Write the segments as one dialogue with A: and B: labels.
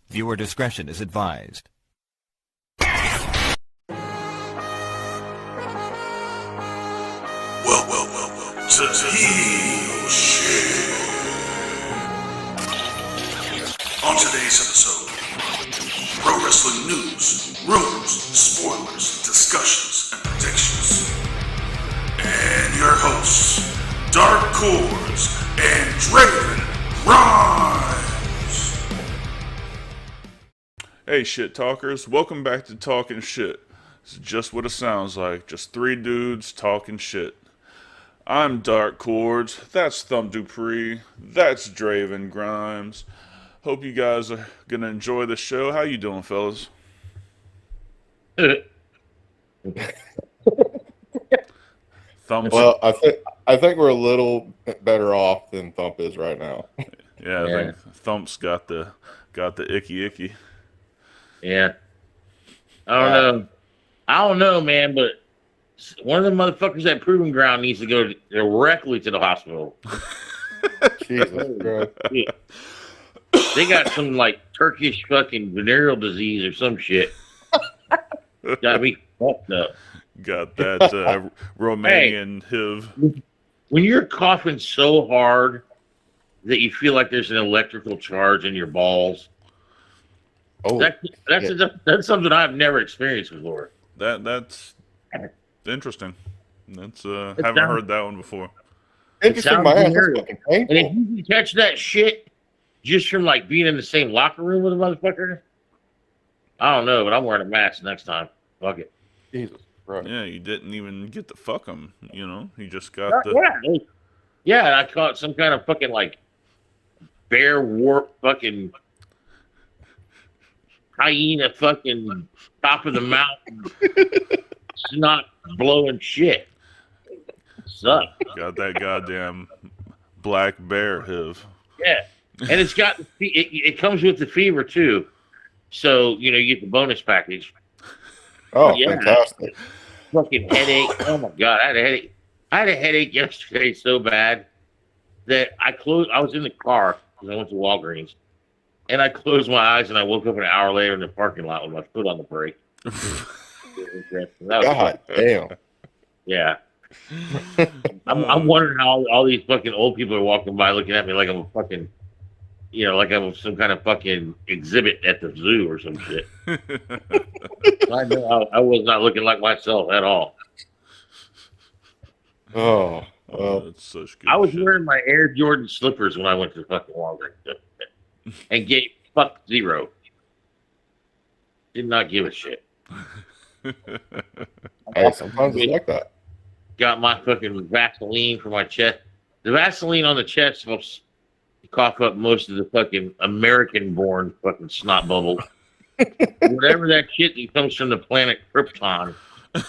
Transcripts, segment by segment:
A: Viewer discretion is advised.
B: Welcome to Heel Shit. On today's episode, pro wrestling news, rumors, spoilers, discussions, and predictions. And your hosts, Dark Cordz and Draven Grimes.
C: Hey shit talkers, welcome back to Talkin' Shit. It's just what it sounds like, just three dudes talking shit. I'm Dark Cordz, that's Thumb Dupree, that's Draven Grimes. Hope you guys are gonna enjoy the show. How you doing, fellas? Thumbs.
D: Well, I think we're a little better off than Thump is right now.
C: Yeah, I think Thump's got the icky.
E: Yeah. I don't know, man, but one of the motherfuckers at Proving Ground needs to go directly to the hospital.
D: Jesus Christ.
E: They got some like Turkish fucking venereal disease or some shit. Got me fucked up.
C: Got that Romanian HIV.
E: When you're coughing so hard that you feel like there's an electrical charge in your balls, that's something I've never experienced before.
C: That's interesting. Haven't heard that one before.
D: Interesting, my ass. That's fucking painful.
E: And if you can catch that shit just from like being in the same locker room with a motherfucker, I don't know, but I'm wearing a mask next time. Fuck it.
D: Jesus Christ.
C: Yeah, you didn't even get to fuck him, you know? You just got
E: Yeah, and I caught some kind of fucking like bear warp fucking hyena fucking top of the mountain snot blowing shit. Suck.
C: Got that goddamn black bear HIV.
E: Yeah, and it's got it comes with the fever too, so you get the bonus package.
D: Oh,
E: yeah.
D: Fantastic.
E: Fucking headache. Oh my god, I had a headache. I had a headache yesterday so bad that I was in the car because I went to Walgreens, and I closed my eyes and I woke up an hour later in the parking lot with my foot on the brake.
D: God damn.
E: Yeah. I'm wondering how all these fucking old people are walking by looking at me like I'm a fucking, like I'm some kind of fucking exhibit at the zoo or some shit. I know I was not looking like myself at all.
D: Oh, well.
C: That's such good
E: I was
C: shit.
E: wearing my Air Jordan slippers when I went to fucking Walgreens and gave fuck zero. Did not give a shit.
D: Hey, sometimes it's like that.
E: Got my fucking Vaseline for my chest. The Vaseline on the chest helps cough up most of the fucking American-born fucking snot bubbles. Whatever that shit that comes from the planet Krypton. You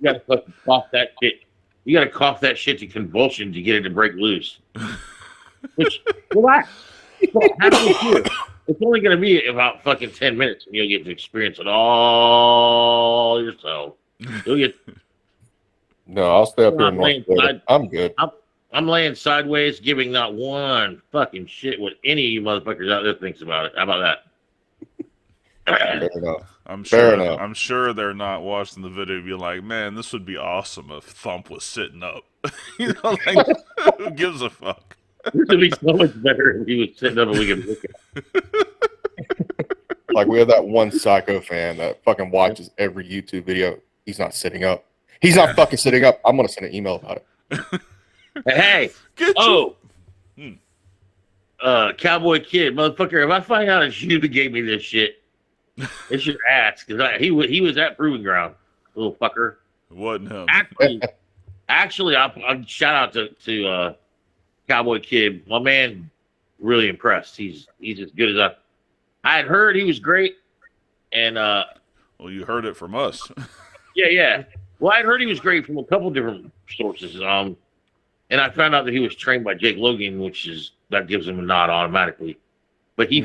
E: gotta fucking cough that shit. You gotta cough that shit to convulsion to get it to break loose. Which, relax. It's only gonna be about fucking 10 minutes and you'll get to experience it all yourself. You'll get.
D: No, I'll stay up here and
E: laying
D: watch
E: side-
D: it. I'm good.
E: I'm laying sideways, giving not one fucking shit what any of you motherfuckers out there thinks about it. How about that?
D: Fair enough.
C: I'm
D: enough.
C: sure they're not watching the video and be like, man, this would be awesome if Thump was sitting up. Like, who gives a fuck?
E: This would be so much better if he was sitting up and we could look at it.
D: Like, we have that one psycho fan that fucking watches every YouTube video. He's not sitting up. He's not fucking sitting up. I'm going to send an email about it.
E: Hey, Cowboy Kid, motherfucker, if I find out it's you that gave me this shit, it's your ass, because he was at Proving Ground, little fucker.
C: It wasn't him.
E: Actually, I'll shout out to Cowboy Kid. My man, really impressed. He's as good as I had heard he was great, and
C: well, you heard it from us.
E: yeah. Well, I had heard he was great from a couple different sources. And I found out that he was trained by Jake Logan, that gives him a nod automatically. But he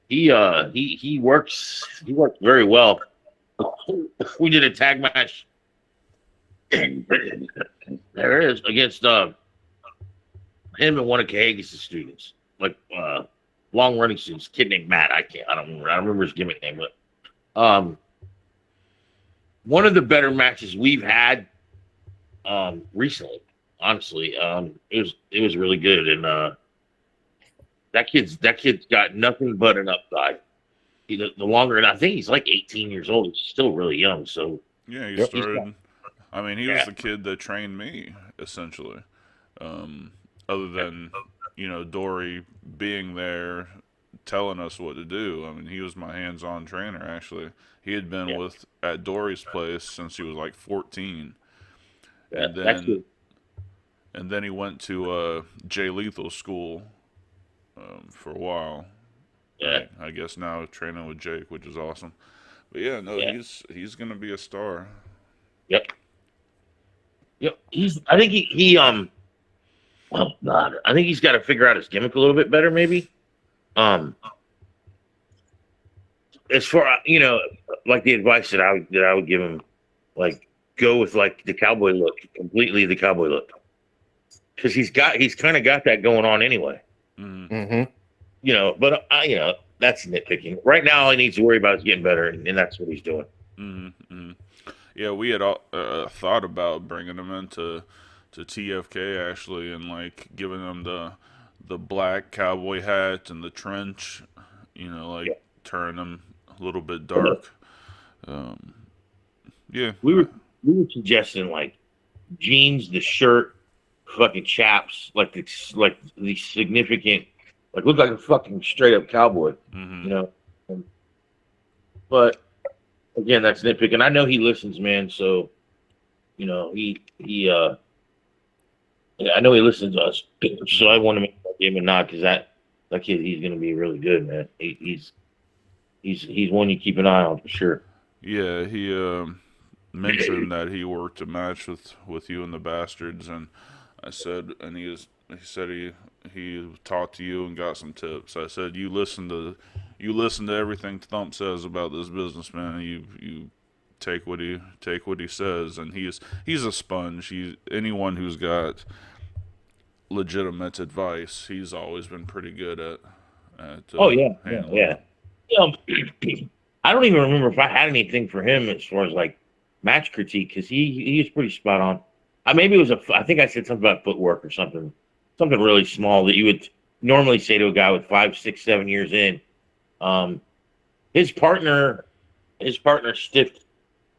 E: he works very well. We did a tag match. There it is against him and one of Cahagas' students. Like long running suits. Kid named Matt. I don't remember. I don't remember his gimmick name, but one of the better matches we've had recently. Honestly, it was really good, and that kid's got nothing but an upside. The longer, and I think he's like 18 years old. He's still really young. So
C: Yeah, he
D: Yep.
C: started. I mean, he was the kid that trained me essentially. Other than Dory being there telling us what to do. I mean, he was my hands-on trainer. Actually, he had been at Dory's place since he was like 14, and
E: that's
C: then
E: good.
C: he went to Jay Lethal's school for a while.
E: Yeah.
C: I guess now training with Jake, which is awesome. But yeah, no, he's gonna be a star.
E: Yep. I think he oh God, I think he's got to figure out his gimmick a little bit better, maybe. As far like the advice that I would give him, like go with like the cowboy look, completely the cowboy look, because he's kind of got that going on anyway.
C: Mm-hmm.
E: But that's nitpicking. Right now, all he needs to worry about is getting better, and that's what he's doing.
C: Mm-hmm. Yeah, we had thought about bringing him into TFK actually, and like giving him the black cowboy hat and the trench, turning him a little bit dark. Yeah,
E: we were suggesting like jeans, the shirt, fucking chaps, like the significant, like look like a fucking straight up cowboy, But again, that's nitpicking. I know he listens, man. So, I know he listens to us. So I want to make that game a nod because that kid, he's gonna be really good, man. He's one you keep an eye on for sure.
C: Yeah, he mentioned that he worked a match with you and the Bastards, and I said, and he said he talked to you and got some tips. I said you listen to everything Thump says about this business, man. You take what he says, and he's a sponge. Anyone who's got legitimate advice, he's always been pretty good at handling.
E: I don't even remember if I had anything for him as far as like match critique because he was pretty spot on. Maybe it was I think I said something about footwork or something really small that you would normally say to a guy with 5, 6, 7 years in. His partner stiffed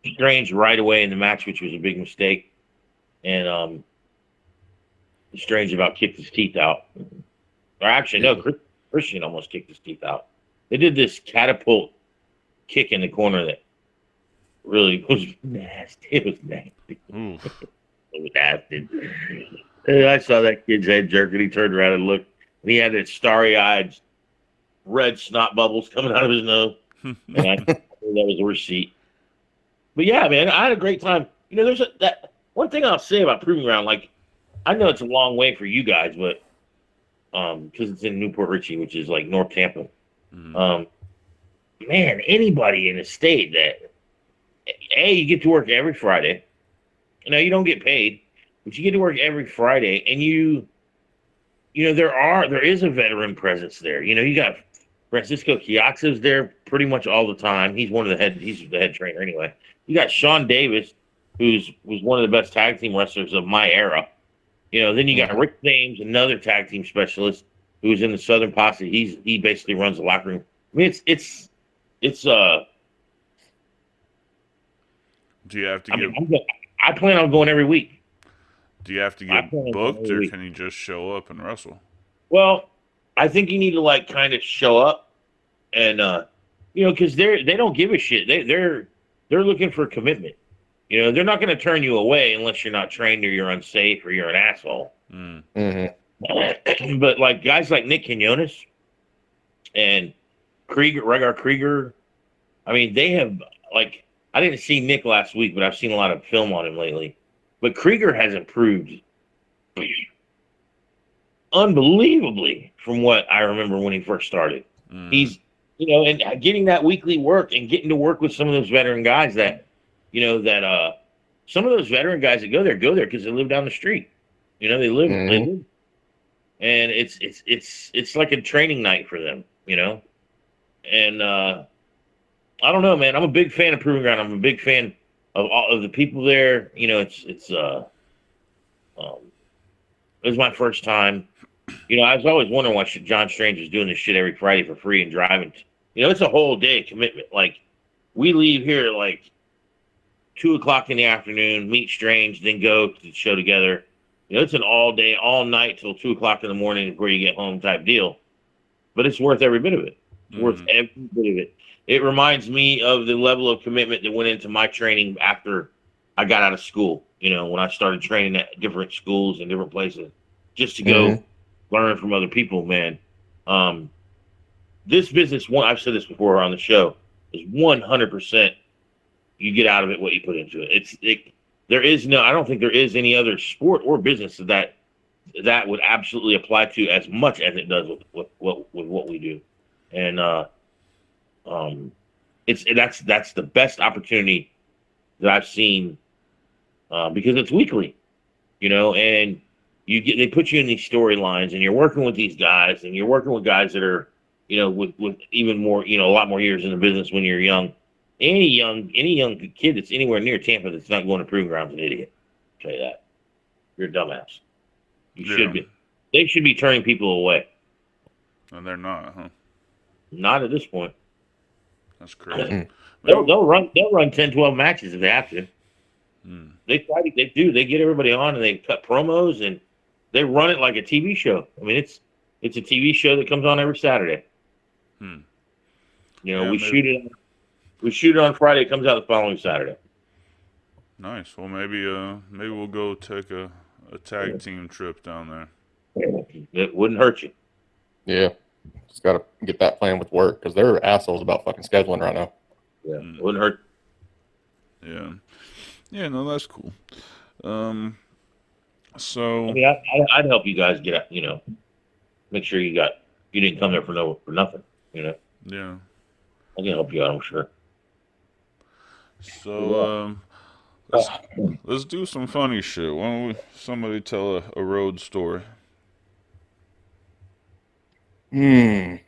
E: Strange right away in the match, which was a big mistake, and Strange about kicked his teeth out. Or actually, no, Christian almost kicked his teeth out. They did this catapult kick in the corner that really was nasty. It was nasty. It was nasty. And I saw that kid's head jerk, and he turned around and looked, and he had that starry-eyed red snot bubbles coming out of his nose. And I knew that was a receipt. But yeah, man, I had a great time. There's that one thing I'll say about Proving Ground. Like, I know it's a long way for you guys, but because it's in Newport Richey, which is like North Tampa. Man, anybody in the state that you get to work every Friday. You don't get paid, but you get to work every Friday, and there is a veteran presence there. You got Francisco Chiazza's there pretty much all the time. He's he's the head trainer anyway. You got Sean Davis, was one of the best tag team wrestlers of my era. Then you got Rick James, another tag team specialist who's in the Southern Posse. He basically runs the locker room. I mean, it's
C: Do you have to
E: I plan on going every week.
C: Do you have to get booked, or can you just show up and wrestle?
E: Well, I think you need to like kind of show up, and because they don't give a shit. They're looking for commitment. They're not going to turn you away unless you're not trained or you're unsafe or you're an asshole. But like guys like Nick Quinones and Rhaegar Krieger, I mean, they have like. I didn't see Nick last week, but I've seen a lot of film on him lately. But Krieger has improved unbelievably from what I remember when he first started. He's, and getting that weekly work and getting to work with some of those veteran guys that some of those veteran guys that go there because they live down the street. They live. and it's like a training night for them, you know. And I don't know, man. I'm a big fan of Proving Ground. I'm a big fan of all of the people there. You know, it was my first time. You know, I was always wondering why John Strange is doing this shit every Friday for free and driving. You know, it's a whole day commitment. Like, we leave here at like 2 o'clock in the afternoon, meet Strange, then go to the show together. You know, it's an all day, all night till 2 o'clock in the morning before you get home type deal. But it's worth every bit of it. It's worth every bit of it. It reminds me of the level of commitment that went into my training after I got out of school. You know, when I started training at different schools and different places, just to go learn from other people, man. This business, I've said this before on the show, is 100% you get out of it what you put into it. There is no, I don't think there is any other sport or business that would absolutely apply to as much as it does with what we do. And that's the best opportunity that I've seen, because it's weekly, you know, and they put you in these storylines, and you're working with these guys, and you're working with guys that are, you know, with even more, you know, a lot more years in the business when you're young. Any young kid that's anywhere near Tampa that's not going to Proving Ground's an idiot. I'll tell you that. You're a dumbass. You should be. They should be turning people away.
C: And they're not, huh?
E: Not at this point.
C: That's crazy.
E: They'll run 10, 12 matches if they have to. They get everybody on, and they cut promos, and they run it like a TV show. I mean, it's a TV show that comes on every Saturday. You know, we shoot it on Friday, it comes out the following Saturday.
C: Nice. Well, maybe we'll go take a tag team trip down there.
E: It wouldn't hurt you.
D: Yeah. Just got to get that plan with work, because they're assholes about fucking scheduling right now.
E: Yeah, it wouldn't hurt.
C: Yeah. Yeah, no, that's cool. So
E: I mean, I'd help you guys get out, you know, make sure you didn't come there for nothing, you know.
C: Yeah.
E: I can help you out, I'm sure.
C: So let's do some funny shit. Why don't somebody tell a road story?
E: Most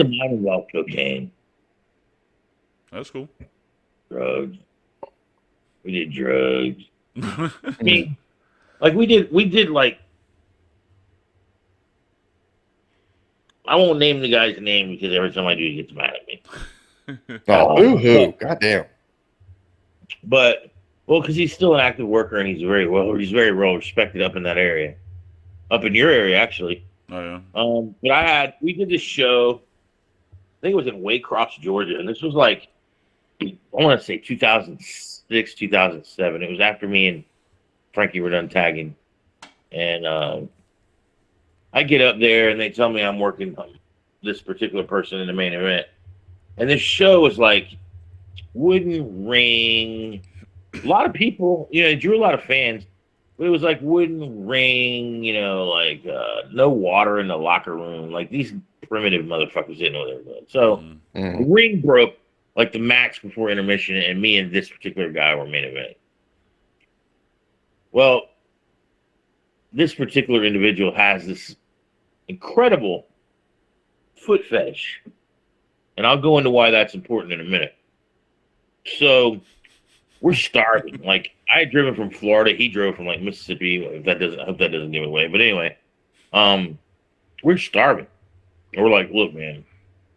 E: of mine involve cocaine.
C: That's cool.
E: Drugs. We did drugs. I mean, like we did like, I won't name the guy's name because every time I do, he gets mad at me.
D: Boo-hoo. Goddamn.
E: But, well, because he's still an active worker, and he's very well respected up in that area. Up in your area, actually.
C: Oh, yeah.
E: But we did this show, I think it was in Waycross, Georgia, and this was like, I want to say 2006, 2007. It was after me and Frankie were done tagging. And I get up there, and they tell me I'm working on this particular person in the main event. And this show was like wooden ring. A lot of people, you know, it drew a lot of fans. But it was like wooden ring, you know, like no water in the locker room. Like these primitive motherfuckers didn't know what they were doing. So the ring broke like the match before intermission, and me and this particular guy were main event. Well, this particular individual has this incredible foot fetish. And I'll go into why that's important in a minute. So we're starving. Like, I had driven from Florida. He drove from like Mississippi. I hope that doesn't give it away. But anyway, we're starving. And we're like, look, man,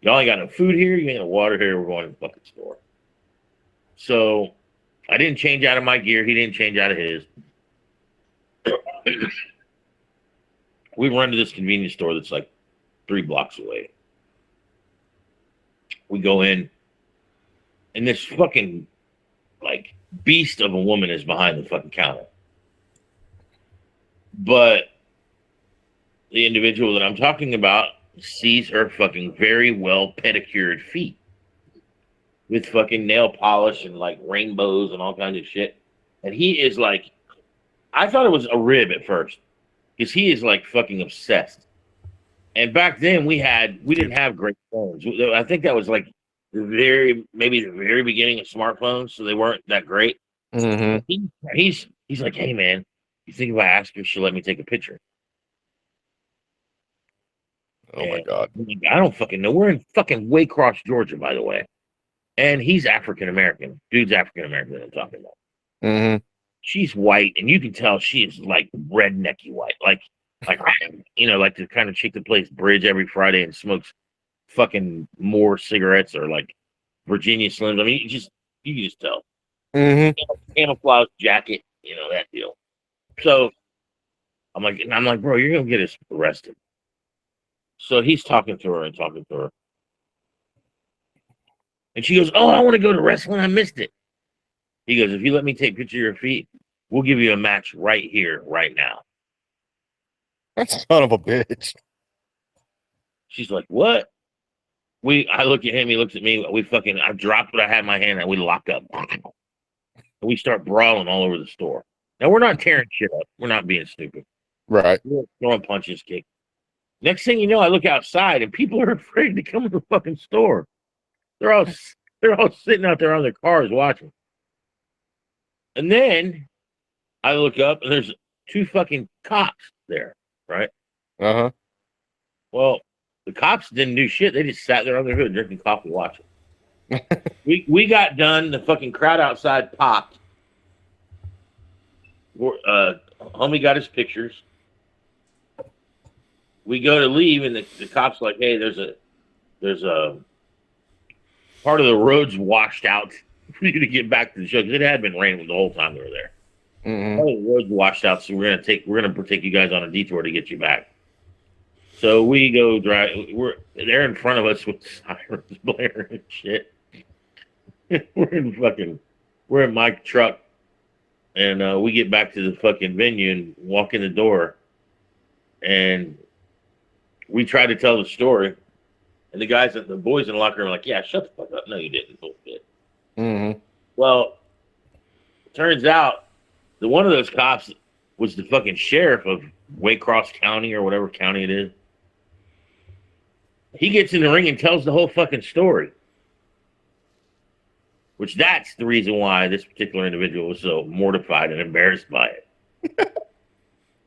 E: y'all ain't got no food here. You ain't got no water here. We're going to the fucking store. So I didn't change out of my gear. He didn't change out of his. We run to this convenience store that's like 3 blocks away. We go in, and this fucking like beast of a woman is behind the fucking counter. But the individual that I'm talking about sees her fucking very well pedicured feet with fucking nail polish and like rainbows and all kinds of shit. And he is like, I thought it was a rib at first, because he is like fucking obsessed. And back then we didn't have great phones. I think that was like maybe the very beginning of smartphones, so they weren't that great. He's like, hey man, you think if I ask her, she'll let me take a picture?
D: Oh my God.
E: I don't fucking know. We're in fucking Waycross, Georgia, by the way. And he's African American. Dude's African American that I'm talking about.
D: Mm-hmm.
E: She's white, and you can tell she is like rednecky white. Like you know, like the kind of chick that plays bridge every Friday and smokes fucking more cigarettes or like Virginia Slims. I mean, you can just tell.
D: Mm-hmm.
E: Camouflage jacket, you know, that deal. So I'm like, bro, you're gonna get us arrested. So he's talking to her. And she goes, "Oh, I want to go to wrestling. I missed it." He goes, "If you let me take a picture of your feet, we'll give you a match right here, right now."
D: That son of a bitch.
E: She's like, "What?" I look at him, he looks at me. I dropped what I had in my hand and we lock up. And we start brawling all over the store. Now, we're not tearing shit up. We're not being stupid.
D: Right.
E: We're throwing punches, kick. Next thing you know, I look outside and people are afraid to come to the fucking store. They're all sitting out there on their cars watching. And then I look up and there's 2 fucking cops there, right?
D: Uh-huh.
E: Well, the cops didn't do shit. They just sat there on their hood drinking coffee, watching. we got done. The fucking crowd outside popped. Homie got his pictures. We go to leave, and the cops like, "Hey, there's a part of the roads washed out for you to get back to the show because it had been raining the whole time we were there.
D: Mm-hmm.
E: Part of the roads washed out, so we're gonna take you guys on a detour to get you back." So we go drive. They're in front of us with sirens blaring and shit. We're in my truck, and we get back to the fucking venue and walk in the door, and we try to tell the story, and the boys in the locker room are like, "Yeah, shut the fuck up. No, you didn't." Bullshit.
D: Mm-hmm.
E: Well, it turns out that one of those cops was the fucking sheriff of Waycross County or whatever county it is. He gets in the ring and tells the whole fucking story. Which that's the reason why this particular individual was so mortified and embarrassed by it.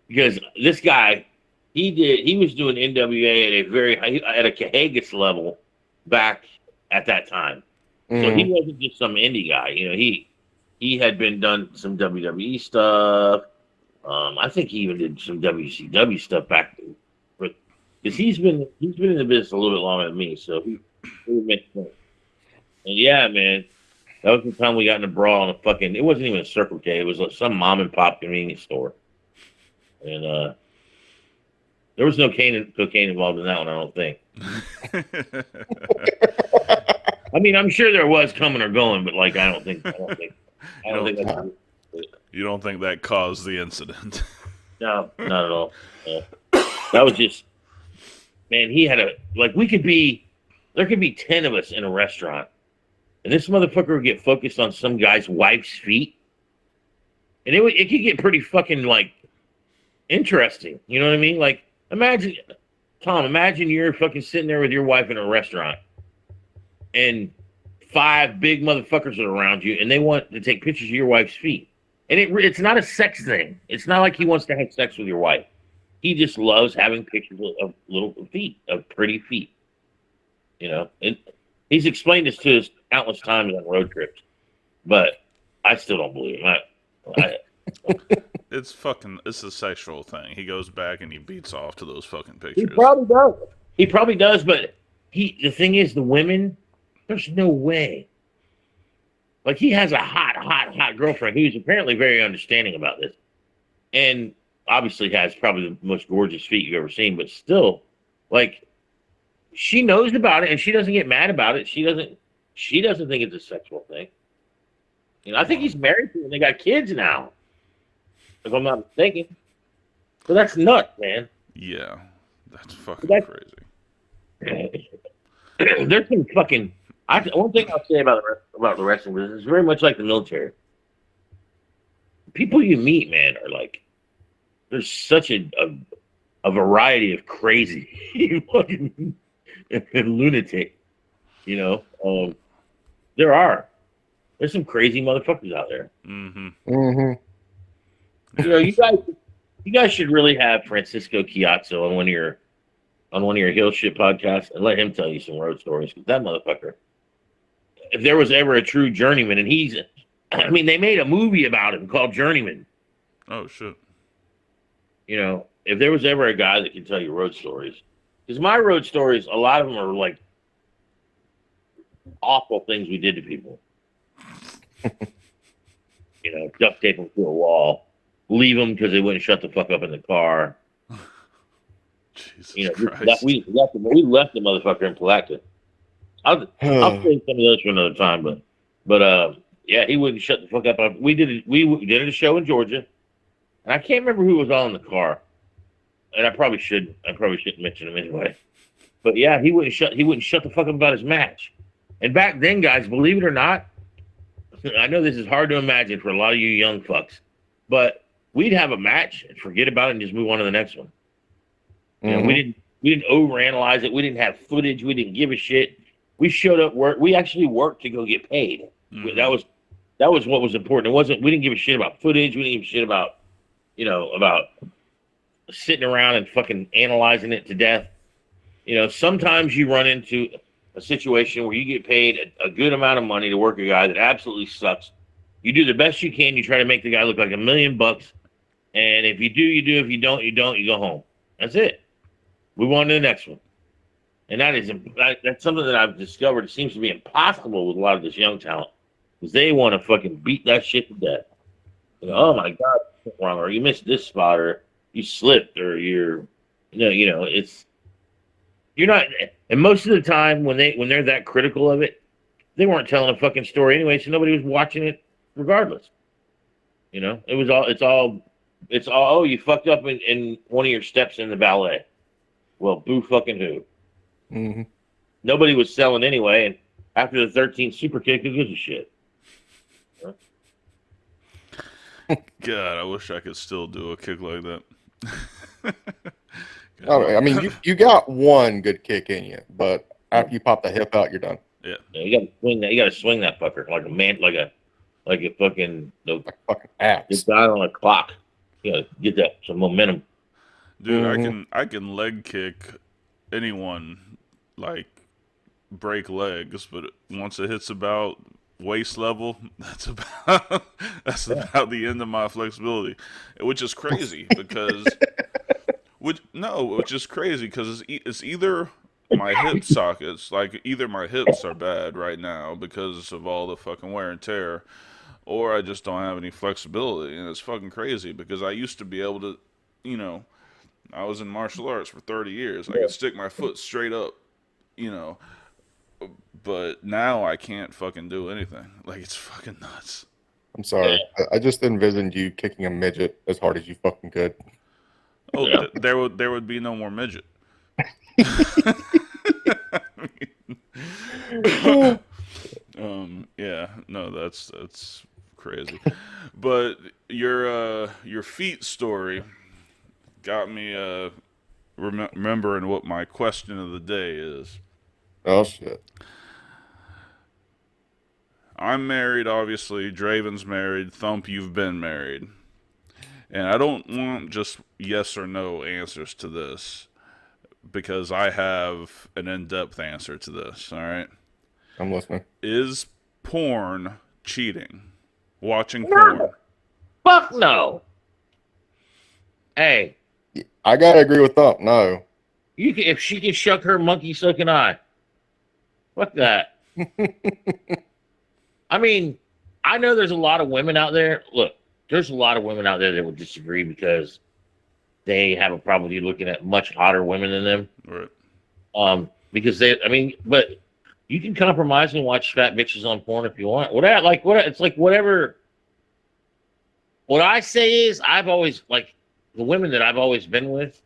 E: Because this guy, he was doing NWA at a Cahagas level back at that time.
D: Mm-hmm.
E: So he wasn't just some indie guy. You know, he had been done some WWE stuff. I think he even did some WCW stuff back then. Because he's been in the business a little bit longer than me, so he makes sense. And yeah, man, that was the time we got in a brawl in it wasn't even a Circle K, it was like some mom and pop convenience store. And there was no cocaine involved in that one, I don't think. I mean, I'm sure there was coming or going, but like I don't think
C: You don't think that caused the incident?
E: No, not at all. No. That was just, man, there could be 10 of us in a restaurant, and this motherfucker would get focused on some guy's wife's feet, and it could get pretty fucking like interesting. You know what I mean? Like, imagine you're fucking sitting there with your wife in a restaurant, and 5 big motherfuckers are around you, and they want to take pictures of your wife's feet. And it's not a sex thing. It's not like he wants to have sex with your wife. He just loves having pictures of little feet, of pretty feet. You know, and he's explained this to us countless times on road trips, but I still don't believe him.
C: It's a sexual thing. He goes back and he beats off to those fucking pictures.
E: He probably does, but the thing is, the women, there's no way. Like, he has a hot girlfriend who's apparently very understanding about this. And obviously has probably the most gorgeous feet you've ever seen, but still, like, she knows about it and she doesn't get mad about it. She doesn't think it's a sexual thing. You know, I think he's married to her and they got kids now, if I'm not mistaken. So that's nuts, man.
C: Yeah, that's fucking crazy.
E: There's some fucking... one thing I'll say about the wrestling business is very much like the military. People you meet, man, are like, there's such a variety of crazy fucking and lunatic. You know, there's some crazy motherfuckers out there.
C: Mm-hmm.
D: Mm-hmm.
E: You know, you guys should really have Francisco Chiazzo on one of your on one of your Hill Shit podcasts and let him tell you some road stories. That motherfucker, if there was ever a true journeyman, and I mean, they made a movie about him called Journeyman.
C: Oh shit.
E: You know, if there was ever a guy that can tell you road stories, because my road stories, a lot of them are like awful things we did to people. You know, duct tape them to a wall, leave them because they wouldn't shut the fuck up in the car.
C: Jesus
E: You know,
C: Christ.
E: we left the motherfucker in Palatka. I'll say some of those for another time, but yeah, he wouldn't shut the fuck up. We did a show in Georgia, and I can't remember who was all in the car, and I probably shouldn't mention him anyway. But yeah, he wouldn't shut the fuck up about his match. And back then, guys, believe it or not, I know this is hard to imagine for a lot of you young fucks, but we'd have a match and forget about it and just move on to the next one. You know, we didn't overanalyze it. We didn't have footage. We didn't give a shit. We showed up work. We actually worked to go get paid.
C: Mhm.
E: That was what was important. We didn't give a shit about footage. We didn't give a shit about, you know, about sitting around and fucking analyzing it to death. You know, sometimes you run into a situation where you get paid a good amount of money to work a guy that absolutely sucks. You do the best you can. You try to make the guy look like $1 million. And if you do, you do. If you don't, you don't. You go home. That's it. Move on to the next one. And that's something that I've discovered. It seems to be impossible with a lot of this young talent because they want to fucking beat that shit to death. You know, oh my God, what's wrong? Or you missed this spot, or you slipped, or you're not. And most of the time when they're that critical of it, they weren't telling a fucking story anyway, so nobody was watching it regardless. You know, it's all. Oh, you fucked up in one of your steps in the ballet. Well, boo fucking who?
D: Mm-hmm.
E: Nobody was selling anyway, and after the 13th super kick, who gives a shit?
C: God, I wish I could still do a kick like that.
D: I mean, you got one good kick in you, but after you pop the hip out, you're done.
C: Yeah.
E: You gotta swing that. You gotta swing that fucker like a man, like a fucking
D: Like fucking axe.
E: guy on a clock. You gotta get that some momentum.
C: Dude, I can leg kick anyone, like break legs, but once it hits about waist level, that's about the end of my flexibility, which is crazy because which is crazy because it's either my hip sockets, like either my hips are bad right now because of all the fucking wear and tear, or I just don't have any flexibility, and it's fucking crazy because I used to be able to, you know. I was in martial arts for 30 years. I could stick my foot straight up, you know. But now I can't fucking do anything. Like, it's fucking nuts.
D: I'm sorry. I just envisioned you kicking a midget as hard as you fucking could.
C: Oh, there would be no more midget. Yeah, no, that's crazy. But your feet story got me remembering what my question of the day is.
D: Oh shit.
C: I'm married, obviously. Draven's married. Thump, you've been married. And I don't want just yes or no answers to this because I have an in-depth answer to this, all right?
D: I'm listening.
C: Is porn cheating? Watching porn?
E: Fuck no. Hey,
D: I gotta agree with Thump. No.
E: if she can shuck her monkey sucking eye, fuck that. I mean, I know there's a lot of women out there. Look, there's a lot of women out there that would disagree because they have a problem with you looking at much hotter women than them.
C: Right.
E: Because but you can compromise and watch fat bitches on porn if you want. It's like whatever. What I say is, I've always the women that I've always been with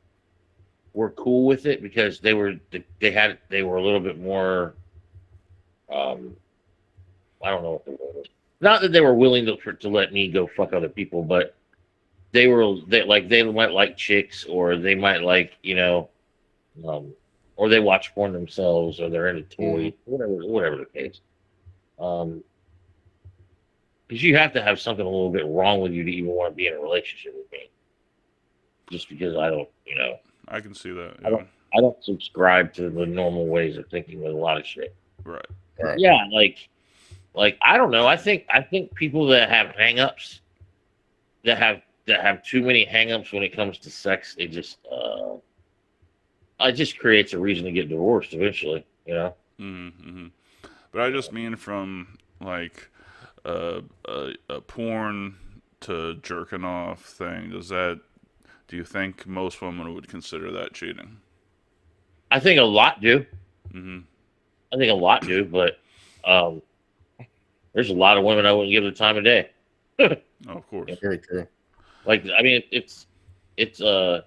E: were cool with it because they were a little bit more. I don't know what the word is. Not that they were willing to let me go fuck other people, but they might like chicks, or they might like, or they watch porn themselves, or they're into toys, whatever the case. Because you have to have something a little bit wrong with you to even want to be in a relationship with me. Just because I don't,
C: I can see that.
E: I I don't subscribe to the normal ways of thinking with a lot of shit.
C: Right.
D: Right.
E: Yeah, like I don't know. I think people that have hangups, that have too many hangups when it comes to sex, it just creates a reason to get divorced eventually. You know.
C: Mm-hmm. But I just mean from like a porn to jerking off thing. Do you think most women would consider that cheating?
E: I think a lot do.
C: Mm-hmm.
E: I think a lot do, but there's a lot of women I wouldn't give the time of day.
C: Oh, of course.
D: Very true.
E: Like, I mean, it's and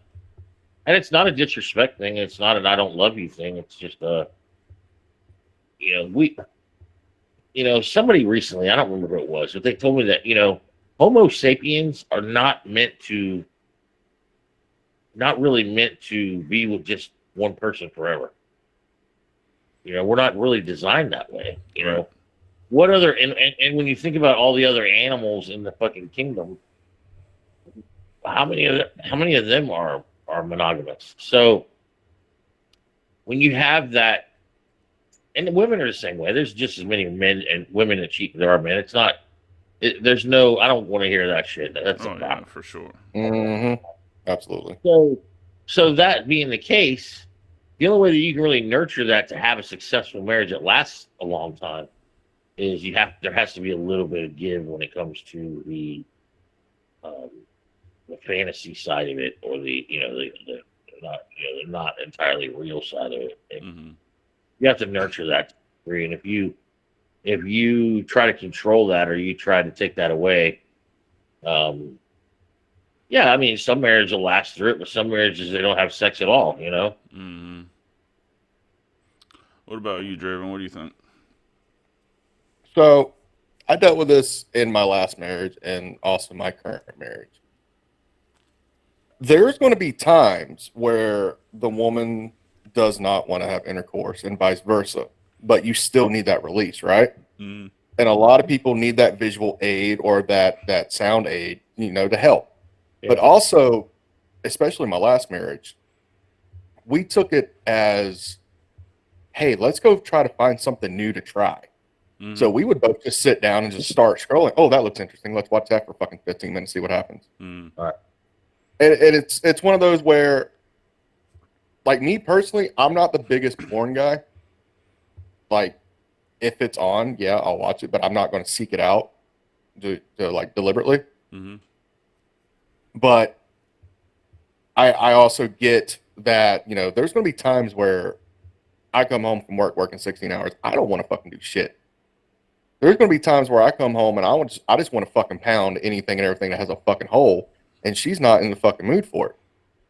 E: it's not a disrespect thing. It's not an I don't love you thing. It's just somebody recently, I don't remember who it was, but they told me that Homo sapiens are not really meant to be with just one person forever. We're not really designed that way.
C: Right.
E: What other and when you think about all the other animals in the fucking kingdom, how many of them are monogamous? So when you have that, and the women are the same way. There's just as many men and women that cheat as there are men. It's not. There's no. I don't want to hear that shit. That's
C: Oh
E: a
C: yeah, for sure.
D: Mm-hmm. Absolutely.
E: So that being the case, the only way that you can really nurture that to have a successful marriage that lasts a long time is there has to be a little bit of give when it comes to the fantasy side of it, or the not entirely real side of it.
C: Mm-hmm.
E: You have to nurture that degree, and if you try to control that, or you try to take that away, yeah, I mean, some marriages will last through it, but some marriages they don't have sex at all.
C: Mm-hmm. What about you, Draven? What do you think?
D: So I dealt with this in my last marriage and also my current marriage. There's going to be times where the woman does not want to have intercourse and vice versa, but you still need that release, right?
C: Mm-hmm.
D: And a lot of people need that visual aid or that sound aid, to help. Yeah. But also, especially my last marriage, we took it as, hey, let's go try to find something new to try. Mm-hmm. So we would both just sit down and just start scrolling. Oh, that looks interesting. Let's watch that for fucking 15 minutes, see what happens.
C: Mm-hmm.
D: All right. And it's one of those where, like, me personally, I'm not the biggest porn guy. Like, if it's on, yeah, I'll watch it, but I'm not going to seek it out to like deliberately.
C: Mm-hmm.
D: But I also get that, there's going to be times where I come home from work working 16 hours. I don't want to fucking do shit. There's going to be times where I come home and I just want to fucking pound anything and everything that has a fucking hole, and she's not in the fucking mood for it.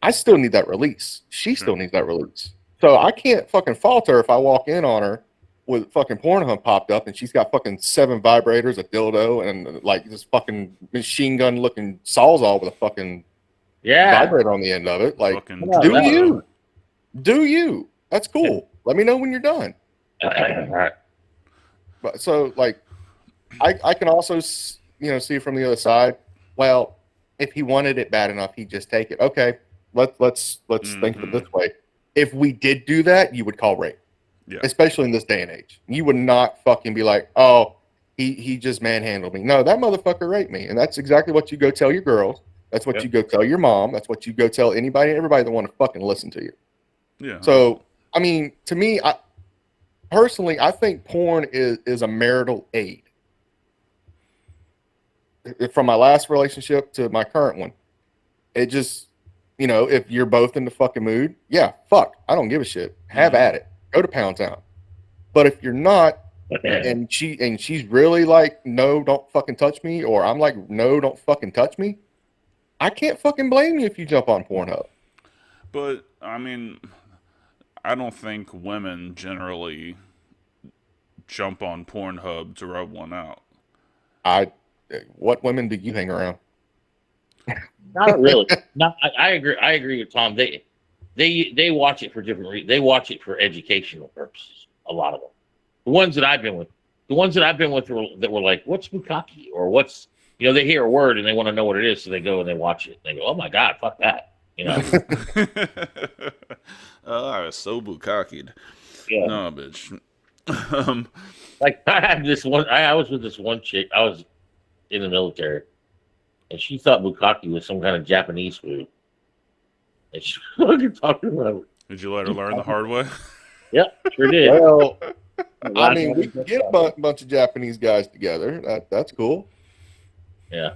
D: I still need that release. She still needs that release. So I can't fucking fault her if I walk in on her with fucking Pornhub popped up and she's got fucking 7 vibrators, a dildo, and like this fucking machine gun looking Sawzall with a fucking vibrator on the end of it. Like, do you? That's cool. Let me know when you're done. But so, like, I can also see from the other side. Well, if he wanted it bad enough, he'd just take it. Okay, let's think of it this way. If we did do that, you would call rape. Yeah. Especially in this day and age. You would not fucking be like, oh, he just manhandled me. No, that motherfucker raped me. And that's exactly what you go tell your girls. That's what you go tell your mom. That's what you go tell everybody that want to fucking listen to you.
C: Yeah.
D: So, I mean, to me, personally, I think porn is a marital aid. From my last relationship to my current one, it just, if you're both in the fucking mood, yeah, fuck, I don't give a shit. Have at it. Go to Pound Town. But if you're not, and she's really like, no, don't fucking touch me, or I'm like, no, don't fucking touch me, I can't fucking blame you if you jump on Pornhub.
C: But I mean, I don't think women generally jump on Pornhub to rub one out.
D: What women do you hang around?
E: Not really. I agree with Tom. They watch it for different reasons. They watch it for educational purposes. A lot of them. The ones that I've been with that were like, what's bukkake? Or what's, they hear a word and they want to know what it is, so they go and they watch it. They go, oh my God, fuck that.
C: Oh, I was so bukkakied.
E: Yeah.
C: No, bitch.
E: Like I had this one. I was with this one chick. I was in the military, and she thought bukkake was some kind of Japanese food. And she was talking about it.
C: Did you let her learn the hard way?
E: Yep, sure did.
D: Well, I
E: Last
D: mean,
E: one
D: we
E: was
D: can
E: just
D: get a bunch of Japanese guys together. That's cool.
E: Yeah,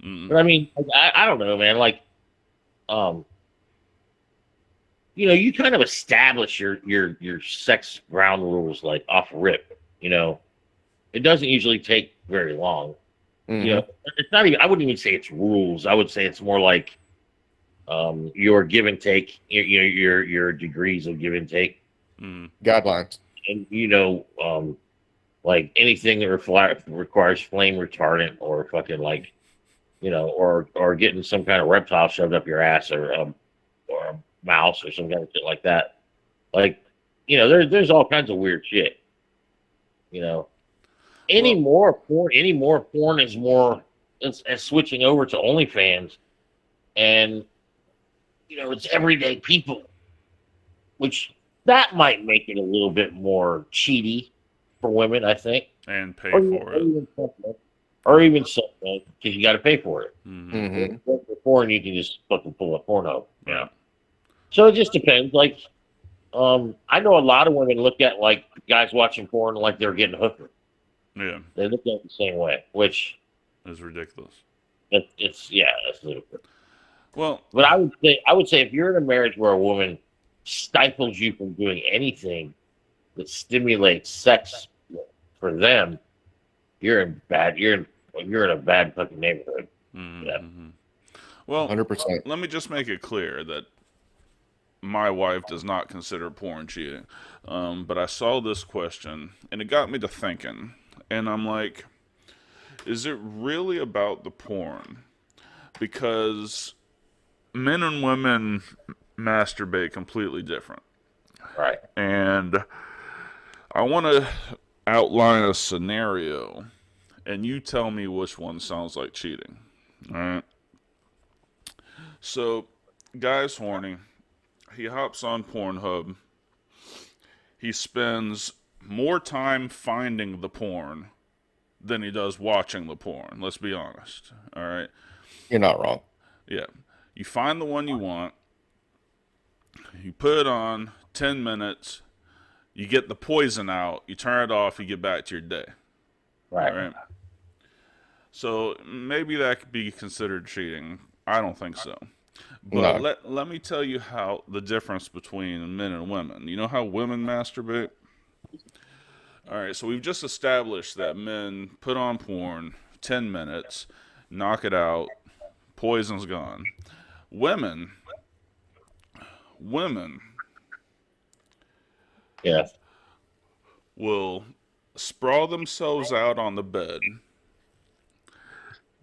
C: Mm.
E: but I mean, I don't know, man. Like, you kind of establish your sex ground rules like off rip. It doesn't usually take very long.
D: Mhm.
E: It's not even. I wouldn't even say it's rules. I would say it's more like your give and take. Your degrees of give and take,
C: Mm.
D: Guidelines.
E: and like anything that requires flame retardant or fucking like, or getting some kind of reptile shoved up your ass or a mouse or some kind of shit like that. Like, there's all kinds of weird shit. Any more porn is more it's switching over to OnlyFans, and it's everyday people, which that might make it a little bit more cheaty for women, I think,
C: And pay for it.
E: or even something because you got to pay for it.
C: Mm-hmm.
E: For porn, you can just fucking pull a porno. Yeah. So it just depends. Like, I know a lot of women look at like guys watching porn like they're getting hooked.
C: Yeah.
E: They look at it the same way, which
C: It's ridiculous.
E: it's ludicrous.
C: Well,
E: But I would say if you're in a marriage where a woman stifles you from doing anything that stimulates sex for them, you're in a bad fucking neighborhood.
C: mm-hmm.
E: Yeah.
C: Well,
D: 100%.
C: let me just make it clear that my wife does not consider porn cheating. But I saw this question, and it got me to thinking. And I'm like, is it really about the porn? Because men and women masturbate completely different.
E: Right.
C: And I want to outline a scenario, and you tell me which one sounds like cheating. All right? So, guy's horny. He hops on Pornhub. He spends more time finding the porn than he does watching the porn. Let's be honest. All right?
D: You're not wrong.
C: Yeah. You find the one you want. You put it on 10 minutes. You get the poison out. You turn it off. You get back to your day.
E: Right.
C: All right? So maybe that could be considered cheating. I don't think so. But
D: No.
C: let me tell you how the difference between men and women. You know how women masturbate? All right, so we've just established that men put on porn, 10 minutes, knock it out, poison's gone. Women
E: Yeah.
C: will sprawl themselves out on the bed,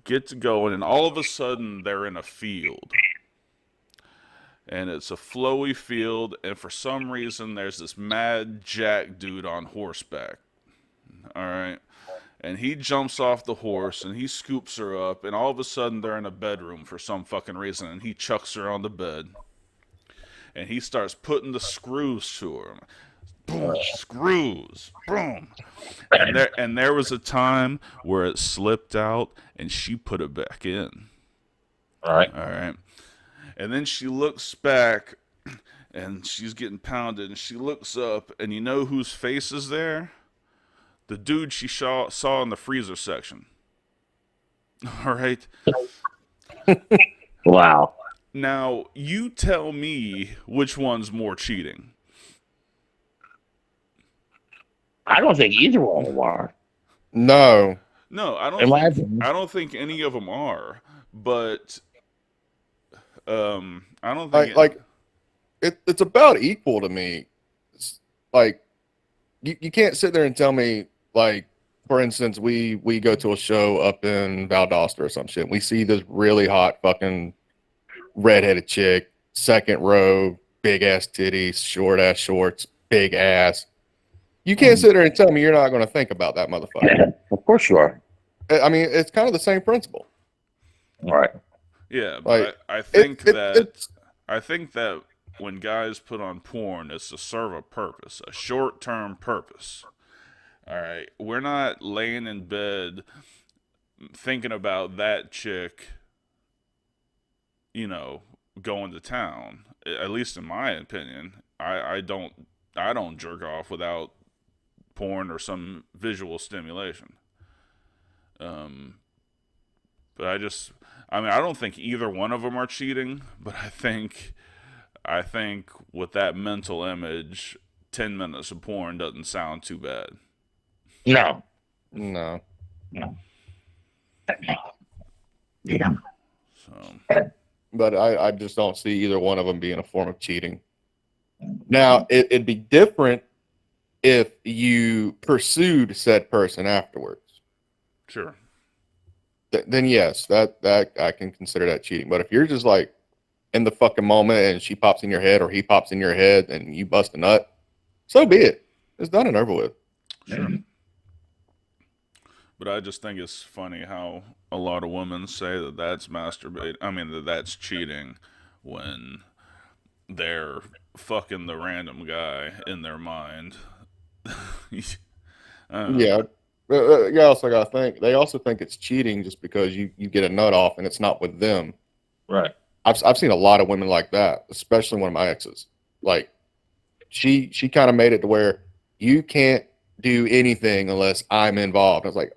C: get to going, and all of a sudden they're in a field. And it's a flowy field, and for some reason there's this mad jack dude on horseback. Alright? And he jumps off the horse, and he scoops her up, and all of a sudden they're in a bedroom for some fucking reason, and he chucks her on the bed. And he starts putting the screws to her. Boom, screws, boom. And there was a time where it slipped out, and she put it back in.
E: All right.
C: And then she looks back, and she's getting pounded, and she looks up, and you know whose face is there? The dude she saw in the freezer section. All right?
E: Wow.
C: Now, you tell me which one's more cheating.
E: I don't think either one of them are.
D: No.
C: No, I don't think any of them are, but I don't think
D: it's about equal to me. It's like you can't sit there and tell me, like, for instance, we go to a show up in Valdosta or some shit. We see this really hot fucking redheaded chick, second row, big ass titties, short ass shorts, big ass. You can't sit there and tell me you're not going to think about that motherfucker.
E: Of course you are.
D: I mean, it's kind of the same principle.
E: All right.
C: Yeah,
D: Like,
C: but I think that when guys put on porn, it's to serve a purpose, a short-term purpose. All right, we're not laying in bed thinking about that chick, going to town. At least in my opinion, I don't jerk off without porn or some visual stimulation. But I don't think either one of them are cheating, but I think with that mental image, 10 minutes of porn doesn't sound too bad.
E: No.
D: No.
E: Yeah.
C: So,
D: But I just don't see either one of them being a form of cheating. Now, it'd be different if you pursued said person afterwards.
C: sure.
D: Then yes, that I can consider that cheating. But if you're just like in the fucking moment and she pops in your head or he pops in your head and you bust a nut, so be it. It's done and over with.
C: Sure. But I just think it's funny how a lot of women say that that's that's cheating when they're fucking the random guy in their mind.
D: Yeah. You also got to think, they also think it's cheating just because you get a nut off and it's not with them.
E: Right.
D: I've seen a lot of women like that, especially one of my exes. Like, she kind of made it to where you can't do anything unless I'm involved. I was like,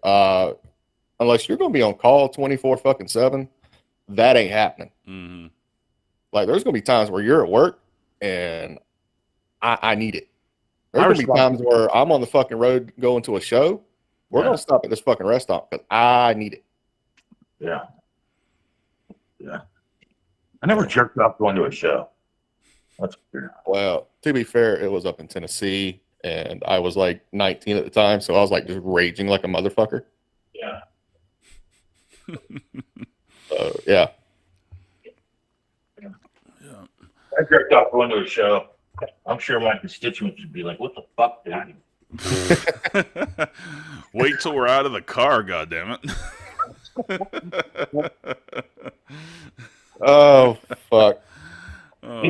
D: unless you're going to be on call 24/7, that ain't happening.
C: Mm-hmm.
D: Like, there's going to be times where you're at work and I need it. There's going to be times where I'm on the fucking road going to a show. We're going to stop at this fucking restaurant because I need it.
E: Yeah. Yeah. I never jerked off going to a show. That's weird.
D: Well, to be fair, it was up in Tennessee and I was like 19 at the time. So I was like just raging like a motherfucker.
E: Yeah.
D: Yeah.
E: I jerked off going to a show. I'm sure my constituents would be like, what the fuck, Daddy?
C: Wait till we're out of the car, goddammit.
D: Oh, fuck.
C: Oh,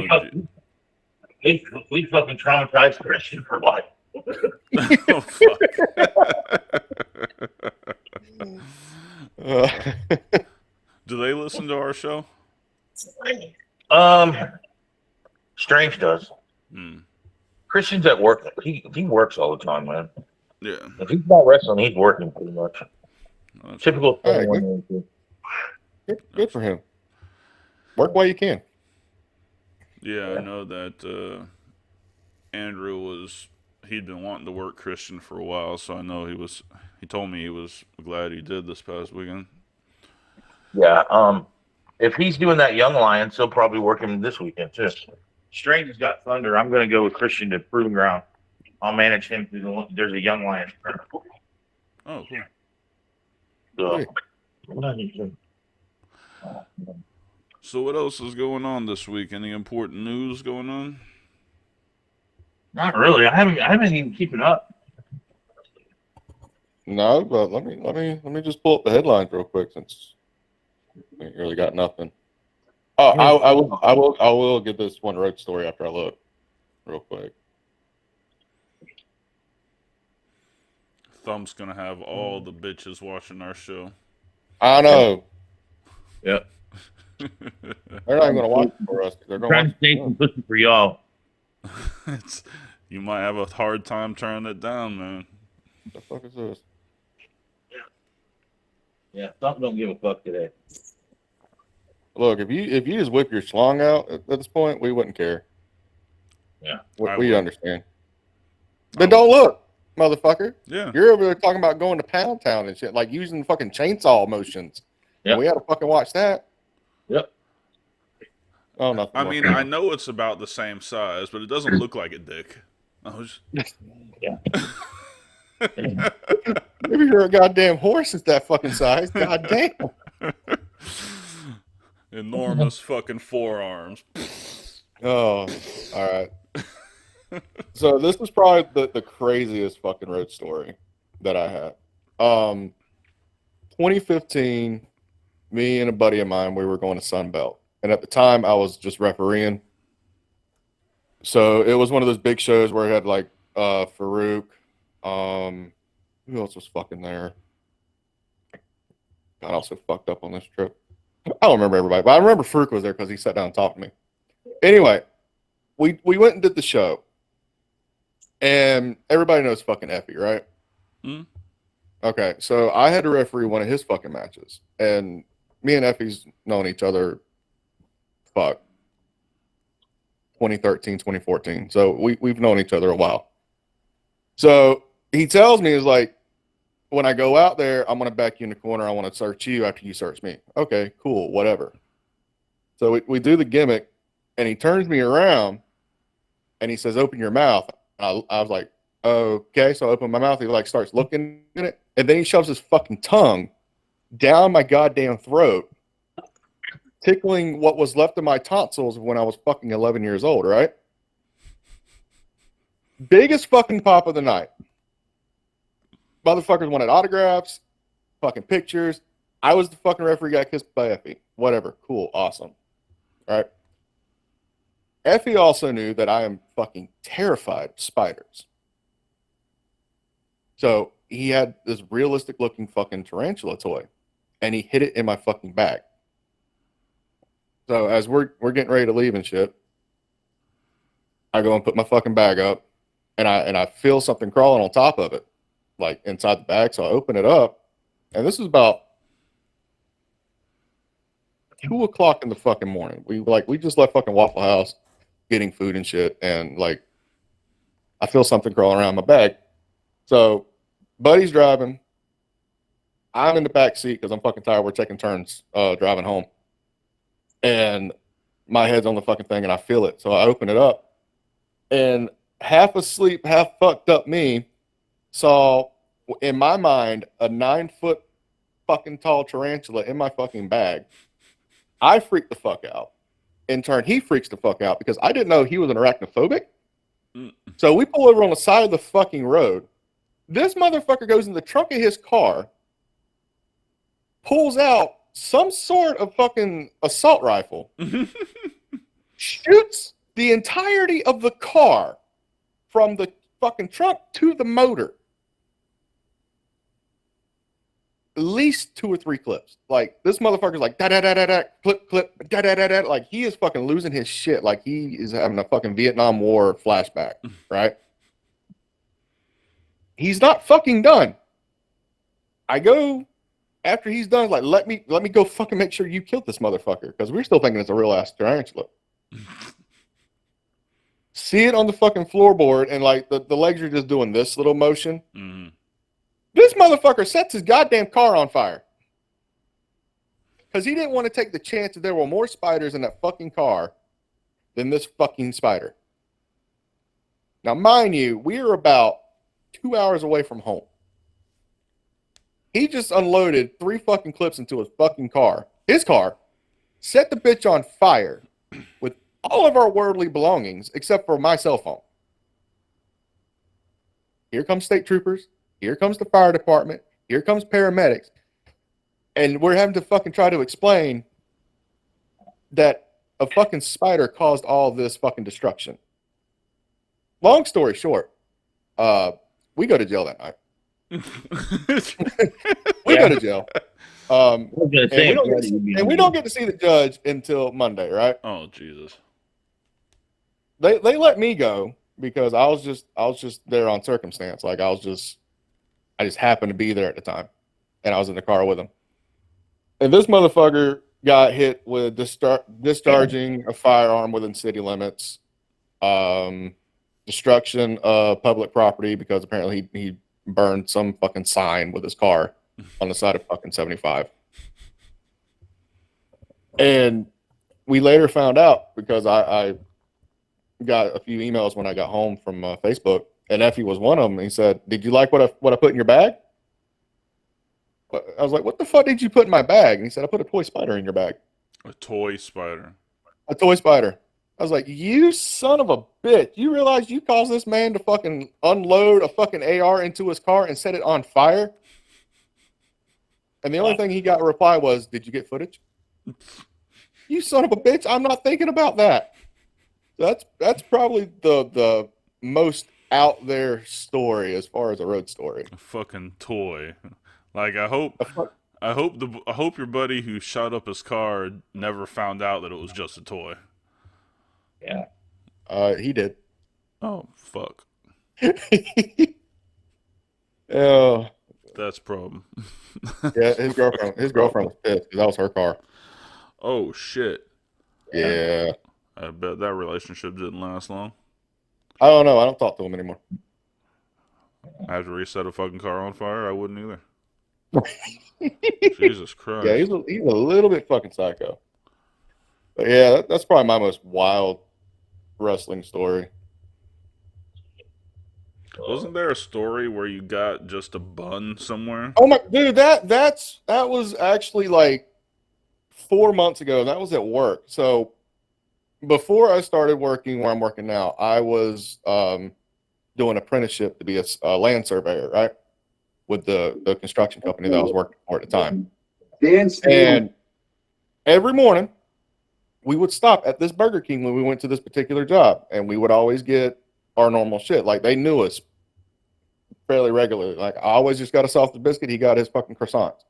E: We fucking traumatized Christian for life.
C: oh, fuck. Do they listen to our show?
E: Strange does. Christian's at work. He works all the time, man.
C: Yeah.
E: If he's not wrestling, he's working pretty much.
C: That's
E: Typical.
D: Hey, good for him. Work while you can.
C: Yeah, I know that Andrew he'd been wanting to work Christian for a while, so I know he told me he was glad he did this past weekend.
E: Yeah, if he's doing that Young Lions, he'll probably work him this weekend too. Strange has got Thunder. I'm going to go with Christian to Proving Ground. I'll manage him through there's a Young Lions.
C: Oh, cool. So what else is going on this week? Any important news going on?
E: Not really. I haven't even keeping up.
D: No, but let me just pull up the headlines real quick since we ain't really got nothing. Oh, I will give this one road story after I look real quick.
C: Thumb's gonna have all the bitches watching our show.
D: I know.
E: Yep.
D: They're not gonna watch it for us. They're gonna
E: Trying
D: watch
E: to stay some pussy for y'all.
C: You might have a hard time turning it down, man.
D: What the fuck is this?
E: Yeah, something don't give a fuck today.
D: Look, if you just whip your schlong out at this point, we wouldn't care.
E: Yeah,
D: we understand. Then don't look, motherfucker.
C: Yeah,
D: you're over there talking about going to Pound Town and shit, like using fucking chainsaw motions. Yeah, we had to fucking watch that.
E: Yep.
D: Oh, nothing.
C: I mean, I know it's about the same size, but it doesn't look like a dick.
E: Yeah.
D: Maybe you're a goddamn horse at that fucking size. Goddamn.
C: Enormous fucking forearms.
D: Oh, all right. So this is probably the craziest fucking road story that I had. 2015, me and a buddy of mine, we were going to Sunbelt. And at the time, I was just refereeing. So it was one of those big shows where it had like Farouk. Who else was fucking there? God, I also fucked up on this trip. I don't remember everybody, but I remember Farouk was there because he sat down and talked to me. Anyway, we went and did the show, and everybody knows fucking Effie, right?
C: Mm.
D: Okay, so I had to referee one of his fucking matches, and me and Effie's known each other, 2013, 2014. So we've known each other a while. So he tells me, is like, when I go out there, I'm going to back you in the corner. I want to search you after you search me. Okay, cool, whatever. So we do the gimmick, and he turns me around, and he says, open your mouth. I was like, okay. So I open my mouth. He like starts looking at it, and then he shoves his fucking tongue down my goddamn throat, tickling what was left of my tonsils when I was fucking 11 years old, right? Biggest fucking pop of the night. Motherfuckers wanted autographs, fucking pictures. I was the fucking referee, got kissed by Effie. Whatever. Cool. Awesome. All right. Effie also knew that I am fucking terrified of spiders. So he had this realistic looking fucking tarantula toy, and he hid it in my fucking bag. So as we're getting ready to leave and shit, I go and put my fucking bag up, and I feel something crawling on top of it, like inside the bag. So I open it up, and this is about 2:00 in the fucking morning. We just left fucking Waffle House, getting food and shit, and like I feel something crawling around my bag. So buddy's driving. I'm in the back seat because I'm fucking tired. We're taking turns driving home. And my head's on the fucking thing, and I feel it. So I open it up, and half asleep, half fucked up me saw, in my mind, a 9-foot fucking tall tarantula in my fucking bag. I freaked the fuck out. In turn, he freaks the fuck out because I didn't know he was an arachnophobic. So we pull over on the side of the fucking road. This motherfucker goes in the trunk of his car, pulls out some sort of fucking assault rifle, shoots the entirety of the car from the fucking trunk to the motor. At least 2 or 3 clips. Like, this motherfucker's like, da-da-da-da-da, clip, da-da-da-da. Like, he is fucking losing his shit. Like, he is having a fucking Vietnam War flashback, right? He's not fucking done. I go, after he's done, like, let me go fucking make sure you killed this motherfucker, because we're still thinking it's a real ass tarantula. See it on the fucking floorboard, and like the legs are just doing this little motion. Mm-hmm. This motherfucker sets his goddamn car on fire because he didn't want to take the chance that there were more spiders in that fucking car than this fucking spider. Now, mind you, we are about 2 hours away from home. He just unloaded 3 fucking clips into his fucking car. His car. Set the bitch on fire with all of our worldly belongings except for my cell phone. Here comes state troopers. Here comes the fire department. Here comes paramedics. And we're having to fucking try to explain that a fucking spider caused all this fucking destruction. Long story short, we go to jail that night. We go to jail. And we don't get to see the judge until Monday, right?
C: Oh, Jesus.
D: They let me go because I was just there on circumstance. Like I just happened to be there at the time, and I was in the car with him. And this motherfucker got hit with discharging a firearm within city limits, destruction of public property because apparently he burned some fucking sign with his car on the side of fucking 75. And we later found out because I got a few emails when I got home from Facebook, and Effie was one of them. He said, "Did you like what I put in your bag?" I was like, "What the fuck did you put in my bag?" And he said, "I put a toy spider in your bag."
C: A toy spider.
D: A toy spider. I was like, "You son of a bitch. You realize you caused this man to fucking unload a fucking AR into his car and set it on fire?" And the only thing he got a reply was, "Did you get footage?" You son of a bitch. I'm not thinking about that. That's probably the most out there story as far as a road story.
C: A fucking toy. Like I hope your buddy who shot up his car never found out that it was just a toy.
E: Yeah.
D: He did.
C: Oh fuck.
D: Oh,
C: That's a problem.
D: yeah. His girlfriend was pissed because that was her car.
C: Oh shit.
D: Yeah.
C: I bet that relationship didn't last long.
D: I don't know. I don't talk to him anymore.
C: I have to reset a fucking car on fire. I wouldn't either. Jesus Christ.
D: Yeah, he's a little bit fucking psycho. But yeah, that's probably my most wild wrestling story.
C: Wasn't there a story where you got just a bun somewhere?
D: Oh my dude, that was actually like 4 months ago. That was at work. So before I started working where I'm working now, I was doing apprenticeship to be a land surveyor, right? With the construction company that I was working for at the time. And every morning we would stop at this Burger King when we went to this particular job, and we would always get our normal shit. Like they knew us fairly regularly. Like I always just got a sausage biscuit. He got his fucking croissants.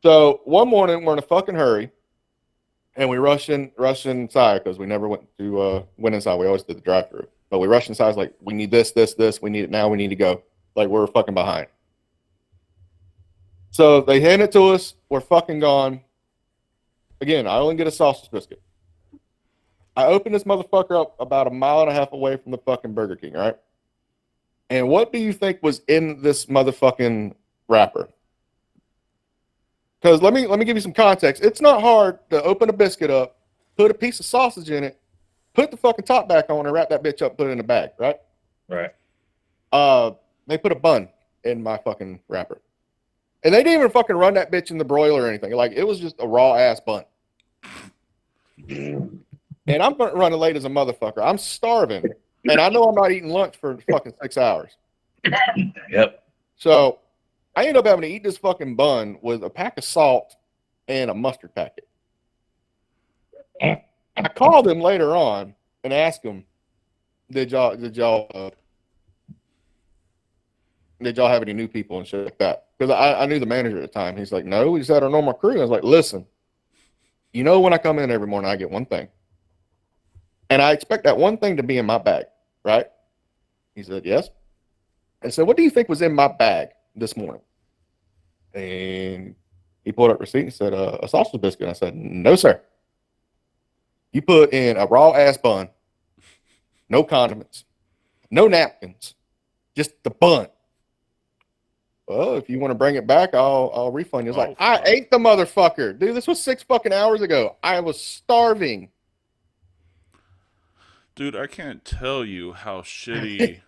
D: So one morning we're in a fucking hurry, and we rush inside because we never went inside. We always did the drive-through, but we rushed inside. Like we need this. We need it now. We need to go. Like we're fucking behind. So they hand it to us. We're fucking gone. Again, I only get a sausage biscuit. I open this motherfucker up about 1.5 miles away from the fucking Burger King, right? And what do you think was in this motherfucking wrapper? Because let me give you some context. It's not hard to open a biscuit up, put a piece of sausage in it, put the fucking top back on, and wrap that bitch up, put it in a bag, right?
E: Right.
D: They put a bun in my fucking wrapper. And they didn't even fucking run that bitch in the broiler or anything. Like, it was just a raw ass bun. And I'm running late as a motherfucker. I'm starving. And I know I'm not eating lunch for fucking 6 hours.
E: Yep.
D: So I end up having to eat this fucking bun with a pack of salt and a mustard packet. I called him later on and asked him, did y'all have any new people and shit like that? Because I knew the manager at the time. He's like, no, we just had our normal crew. And I was like, listen, you know, when I come in every morning, I get one thing. And I expect that one thing to be in my bag, right? He said, yes. I said, what do you think was in my bag this morning? And he pulled up receipt and said, a sausage biscuit. I said, no, sir. You put in a raw ass bun, no condiments, no napkins, just the bun. Well, if you want to bring it back, I'll refund you. It's like, I ate the motherfucker. Dude, this was 6 fucking hours ago. I was starving.
C: Dude, I can't tell you how shitty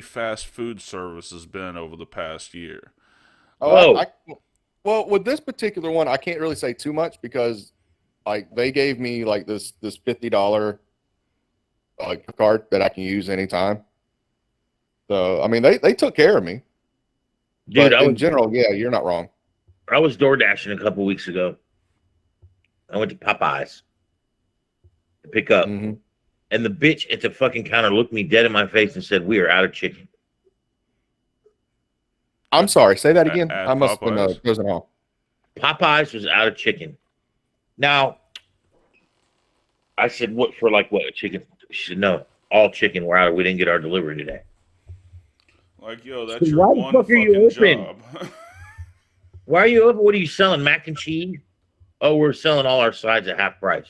C: fast food service has been over the past year.
D: Well, with this particular one, I can't really say too much because like they gave me like this $50 card that I can use anytime. So I mean they took care of me.
E: Dude,
D: but in general, yeah, you're not wrong.
E: I was door dashing a couple weeks ago. I went to Popeyes to pick up.
D: Mm-hmm.
E: And the bitch at the fucking counter looked me dead in my face and said, we are out of chicken.
D: I'm sorry. Say that again.
C: At
D: I must have been closing off.
E: Popeyes was out of chicken. Now, I said, what chicken? She said, no, all chicken. We're out. We didn't get our delivery today.
C: Like, yo, that's
E: Why
C: your
E: the
C: one
E: fuck are you
C: fucking
E: open?
C: job.
E: Why are you open? What are you selling? Mac and cheese? Oh, we're selling all our sides at half price.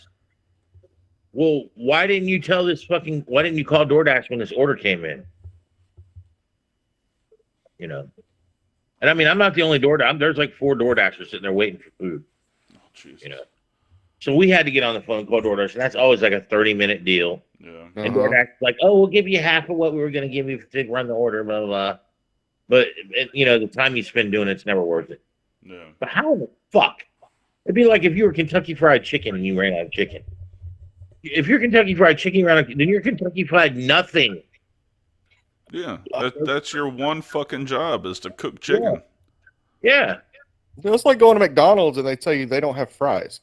E: Well, why didn't you call DoorDash when this order came in? You know. And I mean, I'm not the only DoorDash. There's like 4 DoorDashers sitting there waiting for food.
C: Oh, Jesus.
E: You know. So we had to get on the phone and call DoorDash, and that's always like a 30-minute deal.
C: Yeah.
E: And DoorDash is like, oh, we'll give you half of what we were going to give you to run the order, blah, blah, blah. But, the time you spend doing it's never worth it.
C: Yeah.
E: But how the fuck? It'd be like if you were Kentucky Fried Chicken and you ran out of chicken. If you're Kentucky Fried Chicken, then you're Kentucky Fried nothing.
C: Yeah. That's your one fucking job is to cook chicken.
E: Yeah.
D: It's like going to McDonald's and they tell you they don't have fries.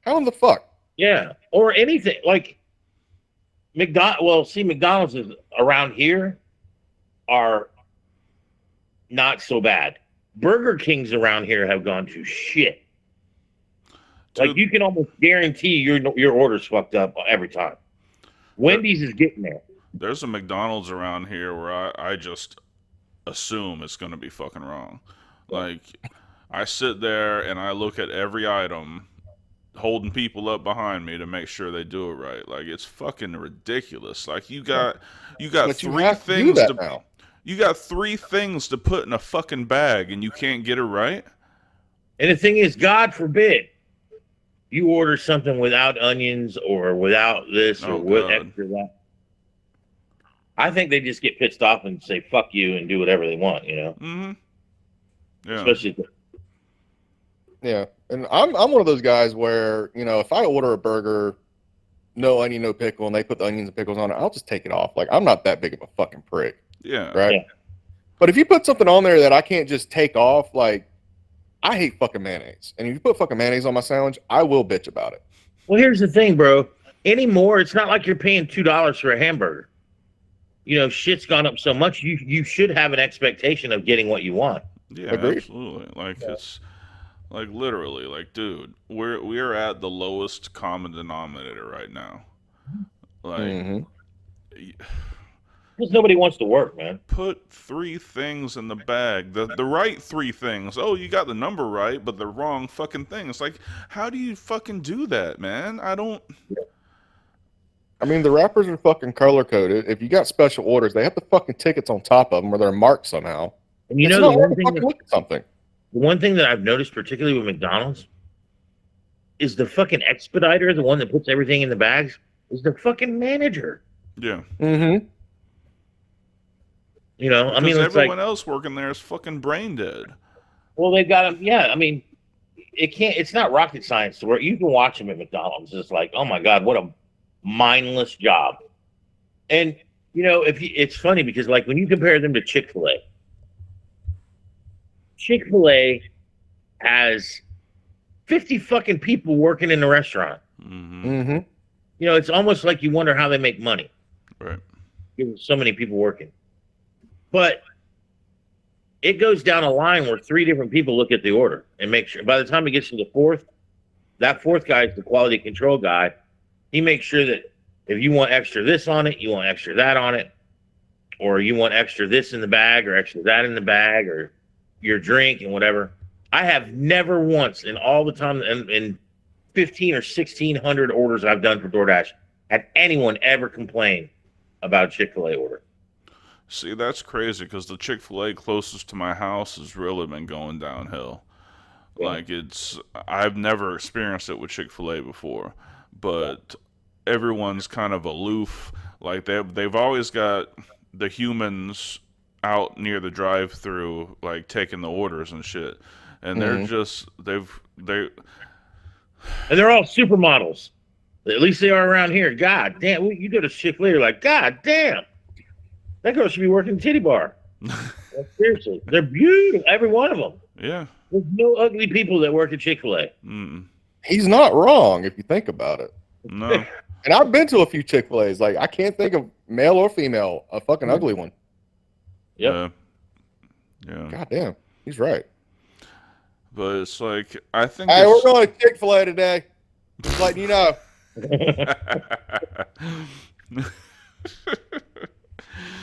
D: How in the fuck?
E: Yeah, or anything like McDonald's is around here are not so bad. Burger Kings around here have gone to shit. Like
C: Dude,
E: you can almost guarantee your order's fucked up every time. Wendy's is getting there.
C: there's a McDonald's around here where I just assume it's going to be fucking wrong. Like, I sit there and I look at every item, holding people up behind me to make sure they do it right. Like, it's fucking ridiculous. Like, you got
D: But you
C: three
D: have to do
C: things
D: that
C: to
D: now.
C: you got three things to put in a fucking bag and you can't get it right.
E: And the thing is, God forbid you order something without onions or without this or
C: Oh
E: with
C: god.
E: extra that. I think they just get pissed off and say "fuck you" and do whatever they want.
C: Mm-hmm. Yeah.
E: Especially
D: Yeah, and I'm one of those guys where if I order a burger, no onion, no pickle, and they put the onions and pickles on it, I'll just take it off. Like I'm not that big of a fucking prick,
C: Yeah.
D: right?
E: Yeah.
D: But if you put something on there that I can't just take off, like I hate fucking mayonnaise, and if you put fucking mayonnaise on my sandwich, I will bitch about it.
E: Well, here's the thing, bro. Anymore, it's not like you're paying $2 for a hamburger. Shit's gone up so much. You should have an expectation of getting what you want.
C: Yeah,
D: Agreed.
C: absolutely. Like it's like literally, like dude, we are at the lowest common denominator right now. Like
D: Mhm.
E: Because nobody wants to work, man.
C: put three things in the bag. The right three things. Oh, you got the number right, but the wrong fucking things. Like, how do you fucking do that, man? I don't.
D: I mean, the wrappers are fucking color coded. If you got special orders, they have the fucking tickets on top of them, or they're marked somehow.
E: And
D: It's
E: the
D: not hard
E: one
D: to
E: thing
D: fucking look at something.
E: the one thing that I've noticed, particularly with McDonald's, is the fucking expediter, the one that puts everything in the bags, is the fucking manager.
C: Yeah.
D: Mm-hmm.
E: I mean,
C: Because
E: it's like,
C: everyone else working there is fucking brain dead.
E: well, they've got them. Yeah, I mean, it's not rocket science to work. You can watch them at McDonald's. It's like, oh my God, what a mindless job. And, it's funny because, like, when you compare them to Chick-fil-A has 50 fucking people working in the restaurant.
C: Mm-hmm.
D: Mm-hmm.
E: It's almost like you wonder how they make money.
C: Right.
E: There's so many people working. But it goes down a line where three different people look at the order and make sure. By the time it gets to the fourth, that fourth guy is the quality control guy. He makes sure that if you want extra this on it, you want extra that on it, or you want extra this in the bag or extra that in the bag or your drink and whatever. I have never once in all the time in 15 or 1,600 orders I've done for DoorDash had anyone ever complain about a Chick-fil-A order.
C: See, that's crazy because the Chick-fil-A closest to my house has really been going downhill.
E: Yeah.
C: Like I've never experienced it with Chick-fil-A before, but everyone's kind of aloof. Like they've always got the humans out near the drive-through, like taking the orders and shit, and they're just they
E: And they're all supermodels. At least they are around here. God damn, you go to Chick-fil-A, you're like, God damn, that girl should be working titty bar. Like, seriously, they're beautiful, every one of them.
C: yeah.
E: There's no ugly people that work at Chick-fil-A.
C: Mm,
D: He's not wrong if you think about it.
C: no.
D: And I've been to a few Chick-fil-A's. Like I can't think of male or female a fucking ugly one.
E: Yep.
C: Yeah.
D: God damn, he's right.
C: But it's like I think
D: Hey, we're
C: it's,
D: going to Chick-fil-A today. Just letting you know.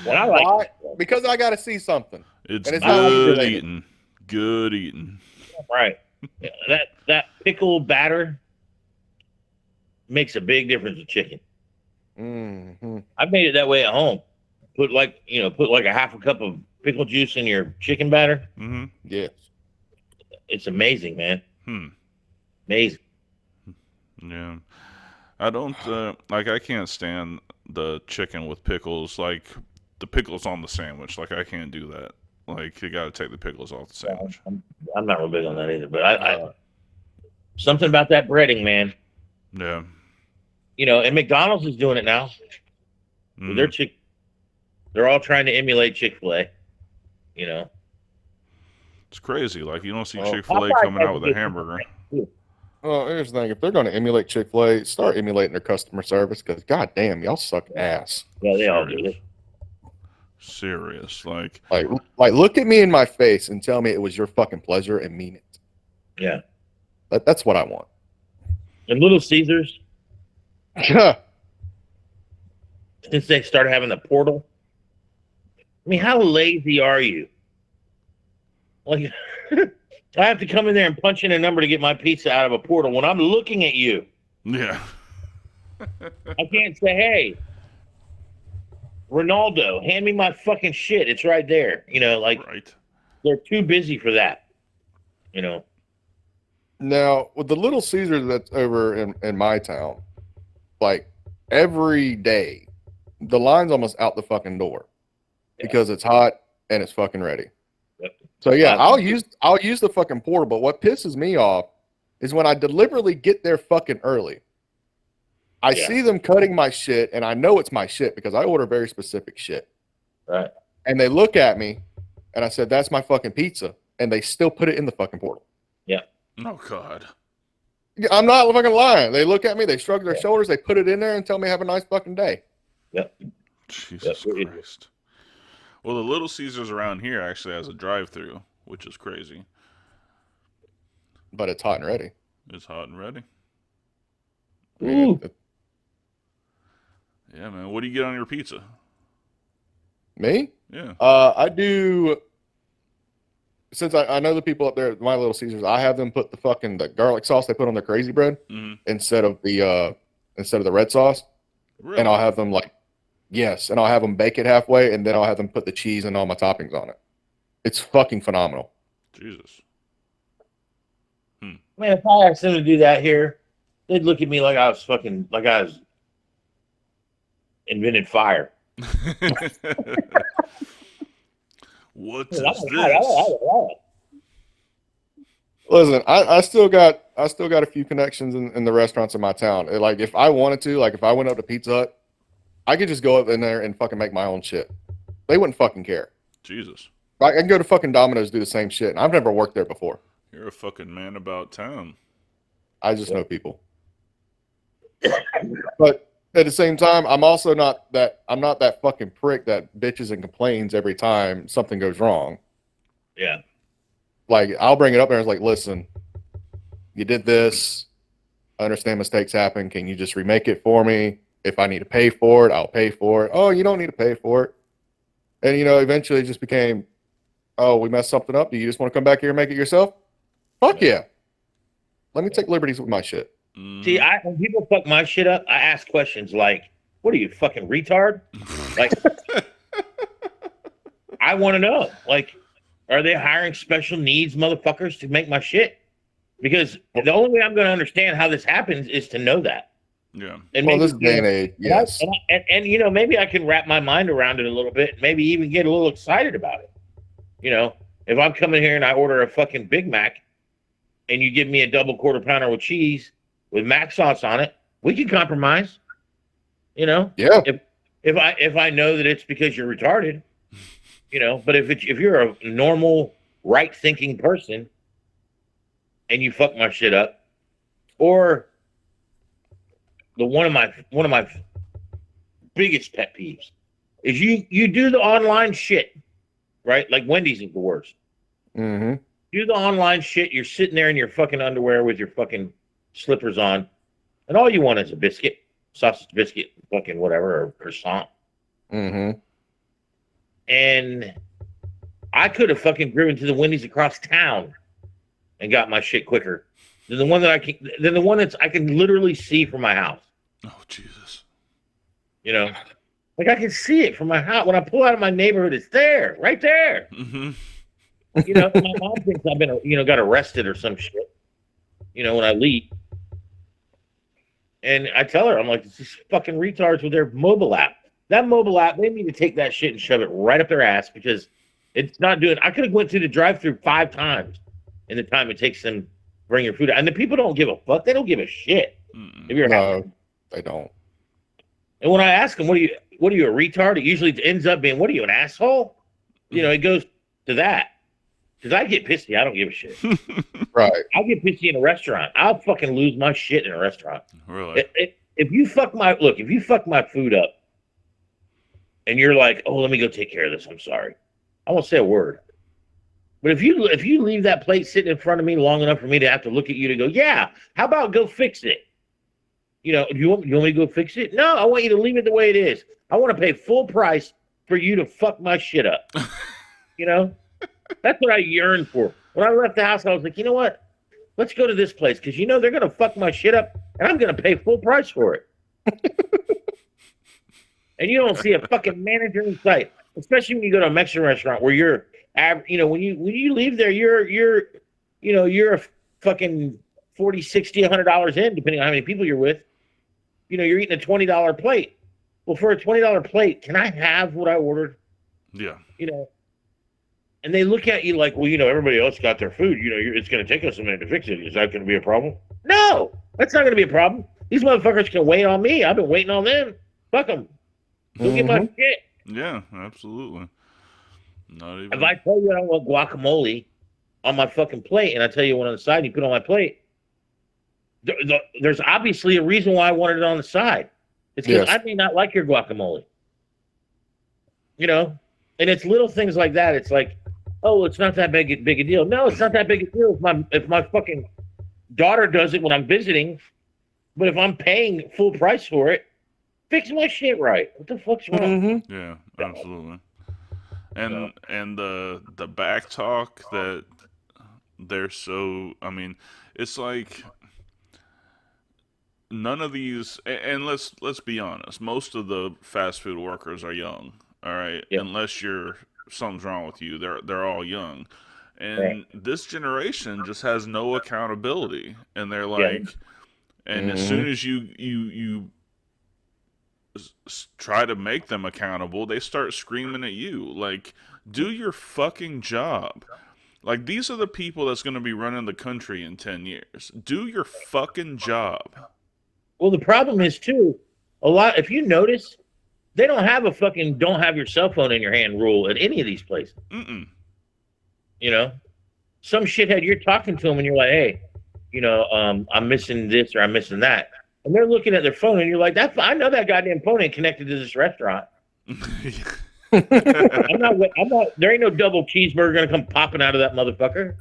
E: What I like,
D: Why? Because I got to see something.
C: it's
D: And it's not
C: good
D: related.
C: eating. Good eating.
E: right? That pickle batter makes a big difference with chicken.
D: Mm-hmm.
E: I've made it that way at home. Put like a half a cup of pickle juice in your chicken batter.
C: Mm-hmm.
D: Yes.
E: It's amazing, man. Amazing.
C: Yeah. I don't like I can't stand the chicken with pickles, like the pickles on the sandwich. Like I can't do that. Like you gotta take the pickles off the sandwich.
E: I'm not real big on that either, but I something about that breading, man.
C: Yeah.
E: And McDonald's is doing it now.
C: Mm.
E: They're all trying to emulate Chick-fil-A.
C: It's crazy. Like you don't see
D: Well,
C: Chick-fil-A
E: Popeyes
C: coming out
E: has
C: with a
E: a
C: hamburger.
E: good-
D: Well, here's the thing: if they're going to emulate Chick-fil-A, start emulating their customer service. Because goddamn, y'all suck ass.
E: Yeah, they all do.
C: Serious. Serious. Like,
D: Like, look at me in my face and tell me it was your fucking pleasure and mean it.
E: Yeah.
D: That's what I want.
E: And Little Caesars,
D: Yeah.
E: since they started having the portal, I mean, how lazy are you? Like, I have to come in there and punch in a number to get my pizza out of a portal when I'm looking at you.
C: yeah.
E: I can't say, hey, Ronaldo, hand me my fucking shit. It's right there. You know, like,
C: Right.
E: they're too busy for that. You know?
D: Now, with the Little Caesars that's over in my town, like every day, the line's almost out the fucking door because it's hot and it's fucking ready.
E: Yep.
D: So yeah, I'll use the fucking portal, but what pisses me off is when I deliberately get there fucking early. I see them cutting my shit, and I know it's my shit because I order very specific shit.
E: Right.
D: And they look at me, and I said, "That's my fucking pizza," and they still put it in the fucking portal.
E: Yeah.
C: Oh, God.
D: I'm not fucking lying. They look at me, they shrug their shoulders, they put it in there, and tell me have a nice fucking day.
E: Yep.
C: Jesus Christ. Well, the Little Caesars around here actually has a drive-through, which is crazy.
D: But it's hot and ready.
C: It's hot and ready.
D: I mean,
C: Yeah, man. What do you get on your pizza?
D: me?
C: Yeah.
D: I do. Since I know the people up there at my Little Caesars, I have them put the garlic sauce they put on their crazy bread instead of the red sauce.
C: Really?
D: And I'll have them and I'll have them bake it halfway, and then I'll have them put the cheese and all my toppings on it. It's fucking phenomenal.
C: Jesus.
E: Man, if I asked them to do that here, they'd look at me like I was invented fire.
C: What is this?
D: Listen, I still got a few connections in the restaurants in my town. Like if I wanted to, like if I went up to Pizza Hut, I could just go up in there and fucking make my own shit. They wouldn't fucking care.
C: Jesus.
D: I can go to fucking Domino's, do the same shit. And I've never worked there before.
C: You're a fucking man about town.
D: I just know people. But at the same time, I'm not that fucking prick that bitches and complains every time something goes wrong.
E: Yeah.
D: Like I'll bring it up and it's like, listen, you did this. I understand mistakes happen. Can you just remake it for me? If I need to pay for it, I'll pay for it. Oh, you don't need to pay for it. And eventually it just became, oh, we messed something up. Do you just want to come back here and make it yourself? Fuck yeah. Let me take liberties with my shit.
E: See, when people fuck my shit up, I ask questions like, what are you, fucking retard? Like, I want to know. Like, are they hiring special needs motherfuckers to make my shit? Because the only way I'm going to understand how this happens is to know that.
C: Yeah.
E: And
D: Well,
E: maybe,
D: this day and age, yes.
E: And maybe I can wrap my mind around it a little bit, maybe even get a little excited about it. If I'm coming here and I order a fucking Big Mac and you give me a double quarter pounder with cheese with mac sauce on it, we can compromise.
D: Yeah.
E: If I know that it's because you're retarded, but if you're a normal, right thinking person and you fuck my shit up, or one of my biggest pet peeves is you do the online shit, right? Like Wendy's is the worst.
D: Mm-hmm.
E: Do the online shit. You're sitting there in your fucking underwear with your fucking slippers on, and all you want is a biscuit, sausage biscuit, fucking whatever, or croissant.
D: Mm-hmm.
E: And I could have fucking driven to the Wendy's across town and got my shit quicker than the one that I can literally see from my house.
C: Oh, Jesus.
E: Like I can see it from my house. When I pull out of my neighborhood, it's there, right there.
C: Mm-hmm.
E: My mom thinks I've been, got arrested or some shit, when I leave. And I tell her, I'm like, these fucking retards with their mobile app. That mobile app, they need to take that shit and shove it right up their ass because it's not doing. I could have went through the drive-through 5 times in the time it takes them to bring your food out. And the people don't give a fuck. They don't give a shit. If you're
D: No, they don't.
E: And when I ask them, what are you, a retard? It usually ends up being, what are you, an asshole? It goes to that. Because I get pissy. I don't give a shit.
D: Right.
E: I get pissy in a restaurant. I'll fucking lose my shit in a restaurant.
C: Really?
E: If you fuck my food up, and you're like, oh, let me go take care of this. I'm sorry. I won't say a word. But if you leave that plate sitting in front of me long enough for me to have to look at you to go, yeah, how about go fix it? You know, you want me to go fix it? No, I want you to leave it the way it is. I want to pay full price for you to fuck my shit up. You know, that's what I yearn for. When I left the house, I was like, you know what? Let's go to this place because you know they're gonna fuck my shit up, and I'm gonna pay full price for it. And you don't see a fucking manager in sight, especially when you go to a Mexican restaurant where you're, you know, when you leave there, you're a fucking $40, $60, $100 in, depending on how many people you're with. You know, you're eating a $20 plate. Well, for a $20 plate, can I have what I ordered?
C: Yeah.
E: You know, and they look at you like, well, you know, everybody else got their food. You know, it's going to take us a minute to fix it. Is that going to be a problem? No, that's not going to be a problem. These motherfuckers can wait on me. I've been waiting on them. Fuck them. Go get my shit.
C: Yeah, absolutely. Not even.
E: If I tell you I want guacamole on my fucking plate, and I tell you one on the side, and you put it on my plate, there's obviously a reason why I wanted it on the side. It's because I may not like your guacamole. You know, and it's little things like that. It's like, oh, it's not that big a deal. No, it's not that big a deal if my fucking daughter does it when I'm visiting. But if I'm paying full price for it, fix my shit right. What the fuck's wrong?
C: Yeah, absolutely. And the back talk that they're so, I mean, it's like none of these, and let's be honest, most of the fast food workers are young, all right?
E: Yeah.
C: Unless something's wrong with you, they're all young. And this generation just has no accountability, and they're like, and as soon as you try to make them accountable, they start screaming at you like, do your fucking job. Like, these are the people that's going to be running the country in 10 years. Do your fucking job.
E: Well, the problem is too, if you notice, they don't have a fucking don't have your cell phone in your hand rule at any of these places. You know, some shithead, you're talking to them and you're like, hey, you know, I'm missing this or I'm missing that. And they're looking at their phone and you're like, I know that goddamn phone ain't connected to this restaurant. I'm not, there ain't no double cheeseburger going to come popping out of that motherfucker.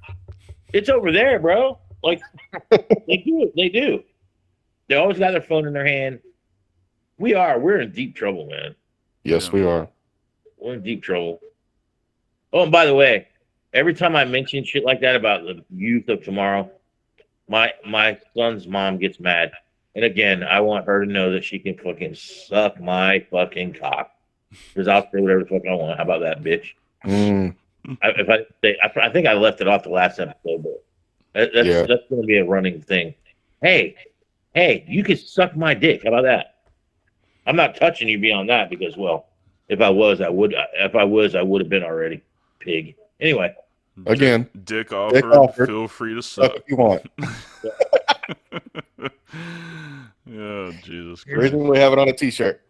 E: It's over there, bro. Like, they do. They always got their phone in their hand. We're in deep trouble, man.
D: Yes, we are.
E: We're in deep trouble. Oh, and by the way, every time I mention shit like that about the youth of tomorrow, my son's mom gets mad. And again, I want her to know that she can fucking suck my fucking cock. Because I'll say whatever the fuck I want. How about that, bitch? I think I left it off the last episode, but that's going to be a running thing. Hey, you can suck my dick. How about that? I'm not touching you beyond that because, well, if I was, I would. If I was, I would have been already. Pig. Anyway.
D: Again.
C: Dick offered. Feel free to suck.
D: If you want.
C: Yeah, Jesus Christ.
D: Reason we have it on a t-shirt.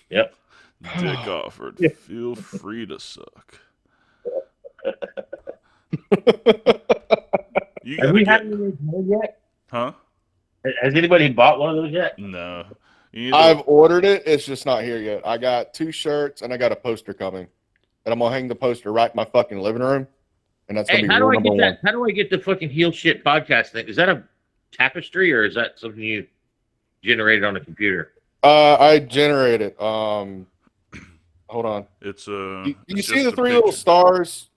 E: Yep.
C: Dick offered. Feel free to suck. You
E: Have we had any of those yet?
C: Huh?
E: Has anybody bought one of those yet?
C: No.
D: I've ordered it. It's just not here yet. I got 2 shirts and I got a poster coming. And I'm going to hang the poster right in my fucking living room. And that's going to be rule number 1.
E: How do I get the fucking Heel Shit podcast thing? Is that a tapestry or is that something you generated on a computer?
D: I generated. Hold on.
C: It's
D: you see the 3 little stars?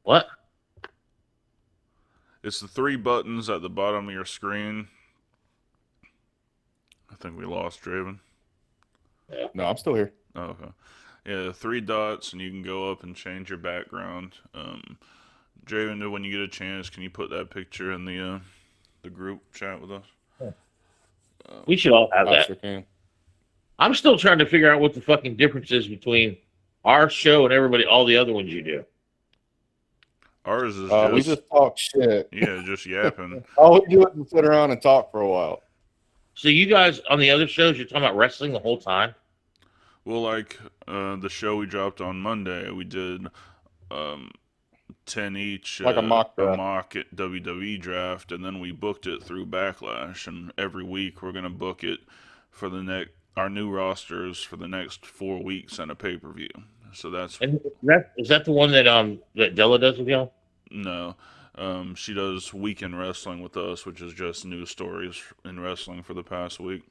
E: What?
C: It's the 3 buttons at the bottom of your screen. I think we lost Draven.
D: No, I'm still here.
C: Oh, okay. Yeah, the 3 dots, and you can go up and change your background. Draven, when you get a chance, can you put that picture in the group chat with us?
E: We should all have that.
D: Sure can.
E: I'm still trying to figure out what the fucking difference is between our show and all the other ones you do.
C: Ours is
D: we just talk shit.
C: Yeah, just yapping.
D: All we do is sit around and talk for a while.
E: So you guys on the other shows, you're talking about wrestling the whole time?
C: Well, like the show we dropped on Monday, we did 10 each,
D: Like a mock
C: a
D: draft.
C: mock at WWE draft, and then we booked it through Backlash. And every week we're gonna book it for our new rosters for the next 4 weeks and a pay per view. So that's
E: And is that the one that Della does with y'all?
C: no. She does weekend wrestling with us, which is just news stories in wrestling for the past week.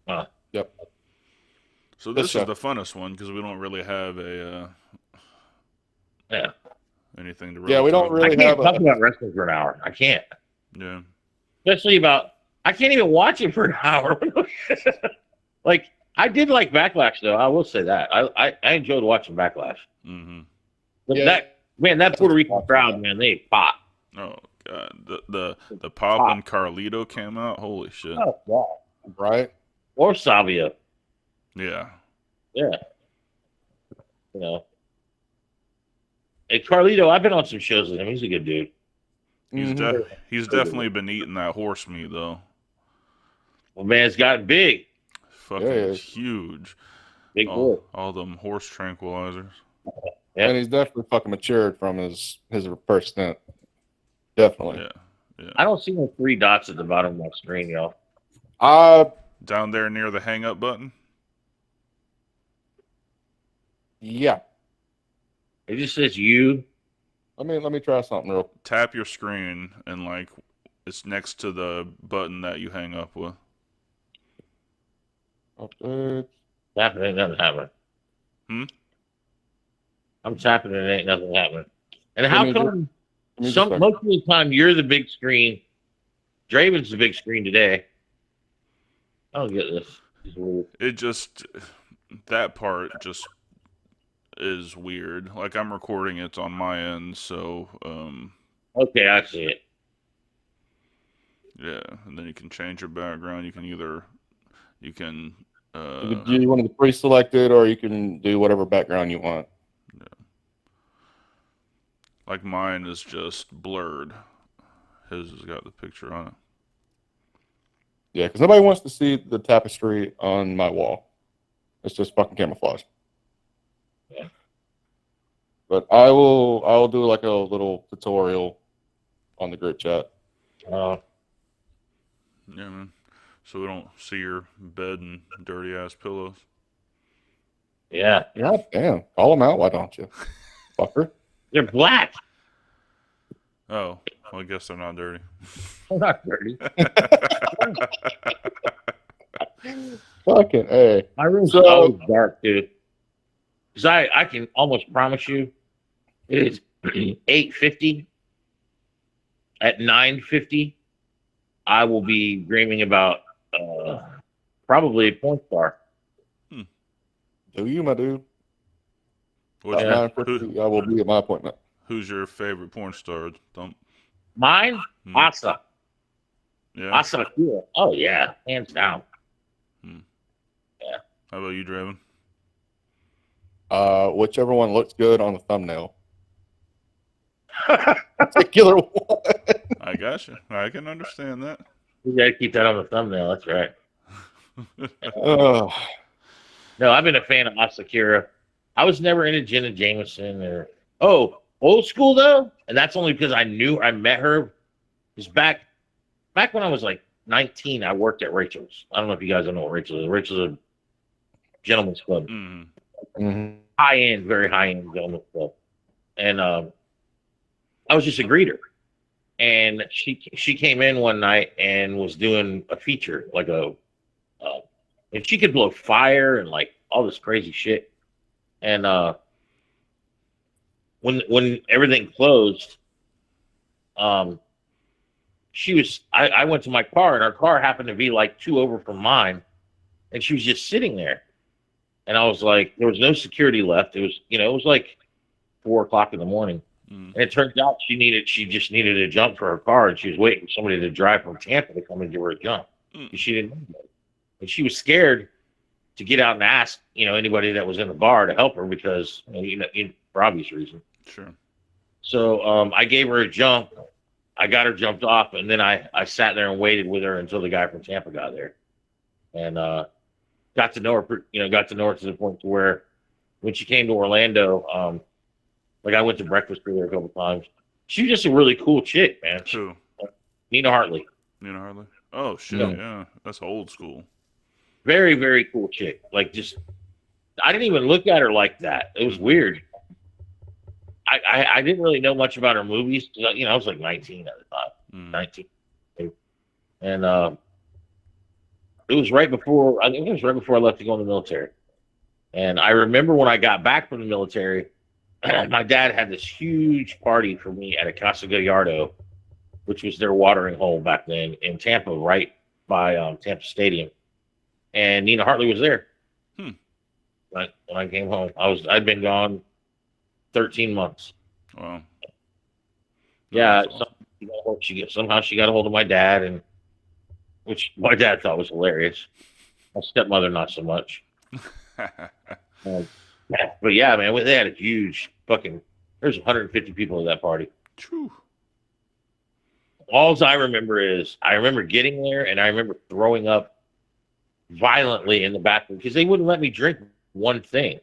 D: Yep.
C: So
D: This
C: this
D: show.
C: is the funnest one because we don't really have a
E: Yeah.
C: anything to really
D: Yeah, we don't
C: talk
D: really
E: I can't
D: have
E: talk
D: a.
E: about wrestling for an hour. I can't.
C: Yeah.
E: Especially about I can't even watch it for an hour. Like I did like Backlash though. I will say that. I enjoyed watching Backlash.
C: Mm-hmm.
E: But
D: Yeah.
E: that Puerto Rican crowd, man, they pop.
C: Oh god, the pop when Carlito came out. Holy shit.
E: Oh wow.
D: Right?
E: Or Savio.
C: Yeah.
E: Yeah. You know. Hey, Carlito, I've been on some shows with him. He's a good dude.
D: Mhm.
C: He's definitely been eating that horse meat though.
E: Well, man's gotten big.
C: Fucking
D: Yeah, he is.
C: huge.
E: Big boy.
C: All them horse tranquilizers.
E: Yep.
D: And he's definitely fucking matured from his first stint. Definitely.
C: Yeah.
E: I don't see no 3 dots at the bottom of my screen, y'all.
C: Down there near the hang up button.
D: Yeah.
E: It just says you.
D: Let me try something real.
C: Tap your screen and like it's next to the button that you hang up with.
D: Update.
E: Tapping ain't nothing happening. I'm tapping and ain't nothing happening. And how
D: Give me
E: come
D: just a second.
E: most of the time you're the big screen? Draven's the big screen today. I don't get this. It's weird.
C: It just that part just is weird. Like I'm recording it on my end, so
E: Okay, I see it.
C: yeah, and then you can change your background. You can
D: You can do one of the pre-selected, or you can do whatever background you want.
C: like mine is just blurred. His has got the picture on it.
D: Yeah, because nobody wants to see the tapestry on my wall. It's just fucking camouflage.
E: Yeah.
D: But I will do like a little tutorial on the group chat.
C: Yeah, man. So we don't see your bed and dirty ass pillows.
E: Yeah.
D: God damn. Call them out, why don't you? Fucker.
E: They're black.
C: Oh, well, I guess they're not dirty.
E: They're not dirty.
D: Fucking A.
E: My room's
D: So-
E: always dark, dude. Because I can almost promise you it is 8:50. At 9:50, I will be dreaming about probably a porn star.
D: Do you, my dude?
C: What's
E: Yeah.
C: your,
D: 9:50, I will be at my appointment.
C: who's your favorite porn star? Thump?
E: Mine,
C: Hmm.
E: Asa.
C: Yeah.
E: Asa Akira. Oh yeah, hands down.
C: How about you, Draven?
D: Whichever one looks good on the thumbnail. Particular one.
C: I got you. I can understand that.
E: You gotta keep that on the thumbnail. That's right.
D: Ugh.
E: No, I've been a fan of Asa Akira. I was never into Jenna Jameson or old school though, and that's only because I met her. Because back when I was like 19, I worked at Rachel's. I don't know if you guys know what Rachel's is. Rachel's a gentleman's club,
C: Mm.
D: Mhm.
E: high end, very high end gentleman's club, and I was just a greeter. And she came in one night and was doing a feature, like and she could blow fire and like all this crazy shit. And when everything closed, I went to my car, and our car happened to be like 2 over from mine, and she was just sitting there. And I was like, there was no security left. It was like 4 o'clock in the morning.
C: Mm.
E: And it turns out she just needed a jump for her car, and she was waiting for somebody to drive from Tampa to come and give her a jump.
C: Mm.
E: She didn't know anybody. And she was scared to get out and ask, anybody that was in the bar to help her because, for obvious reasons.
C: Sure.
E: So I gave her a jump. I got her jumped off, and then I sat there and waited with her until the guy from Tampa got there, and got to know her. Got to know her to the point to where when she came to Orlando, Like I went to breakfast with her a couple times. She was just a really cool chick, man.
C: Who?
E: Nina Hartley.
C: Nina Hartley? Oh, shit,
E: Yeah.
C: yeah. That's old school.
E: Very, very cool chick. Like just, I didn't even look at her like that. It was weird. I didn't really know much about her movies. You know, I was like 19 at the time. 19. And it was right before, I think it was right before I left to go in the military. And I remember when I got back from the military, my dad had this huge party for me at a Casa Gallardo, which was their watering hole back then in Tampa, right by Tampa Stadium. And Nina Hartley was there. When I came home, I'd been gone 13 months.
C: Wow.
E: Yeah,
C: Awesome.
E: somehow she got a hold of my dad, and which my dad thought was hilarious. My stepmother, not so much. But yeah, man, they had a huge fucking. There's 150 people at that party.
C: True.
E: All I remember is I remember getting there, and I remember throwing up violently in the bathroom because they wouldn't let me drink one thing.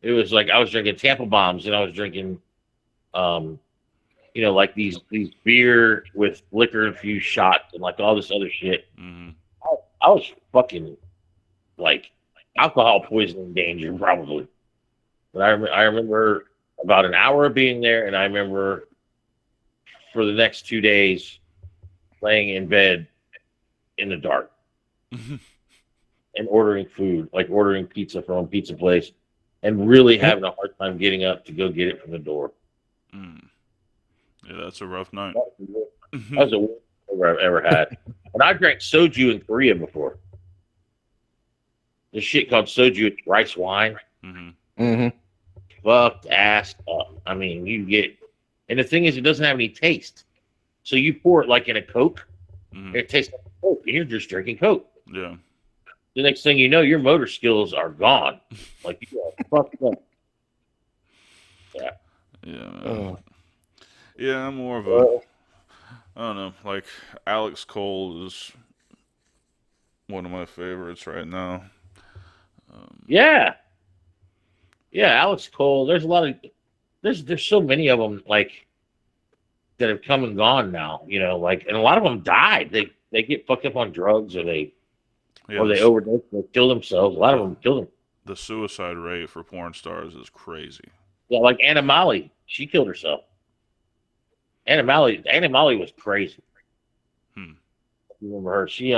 E: It was like I was drinking Tampa Bombs, and I was drinking, like these beer with liquor infused shots and like all this other shit.
C: Mm-hmm.
E: I was fucking like alcohol poisoning danger probably. But I remember about an hour of being there, and I remember for the next 2 days laying in bed in the dark and ordering food, like ordering pizza from a pizza place, and really having a hard time getting up to go get it from the door.
C: Yeah, that's a rough night.
E: That was the worst I've ever had. And I drank soju in Korea before. This shit called soju, it's rice wine. Fucked ass up. I mean, and the thing is, it doesn't have any taste. So you pour it like in a Coke, and it tastes like Coke, and you're just drinking Coke.
C: Yeah.
E: The next thing you know, your motor skills are gone. Like you are fucked up. Yeah.
C: Yeah. Yeah, I'm more of a. I don't know. Like Alex Cole is one of my favorites right now.
E: Yeah, Alex Cole. There's a lot of there's so many of them like that have come and gone now. You know, like, and a lot of them died. They get fucked up on drugs, or they overdose, they kill themselves. A lot of them kill them.
C: The suicide rate for porn stars is crazy.
E: Yeah, like Anna Molly, she killed herself. Anna Molly was crazy. You remember her? She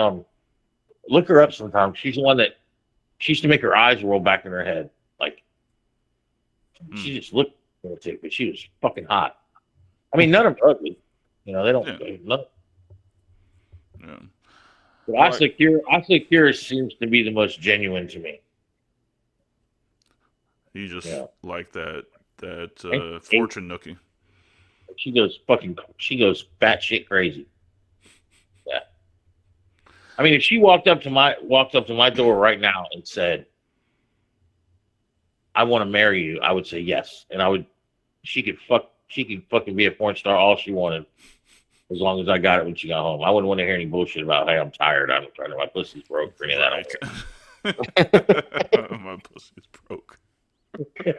E: look her up sometime. She's the one that she used to make her eyes roll back in her head. Like she just looked romantic, but she was fucking hot. I mean, none of them ugly. You know, they don't.
C: Yeah.
E: But Ashley Kira seems to be the most genuine to me.
C: You just like that fortune nookie.
E: She goes batshit crazy. Yeah. I mean, if she walked up to my door right now and said, "I want to marry you," I would say yes, and she could fucking be a porn star all she wanted, as long as I got it when she got home. I wouldn't want to hear any bullshit about, "Hey, I'm tired. I'm trying to, my pussy's broke," or any of that.
C: My pussy's broke.
D: Yeah.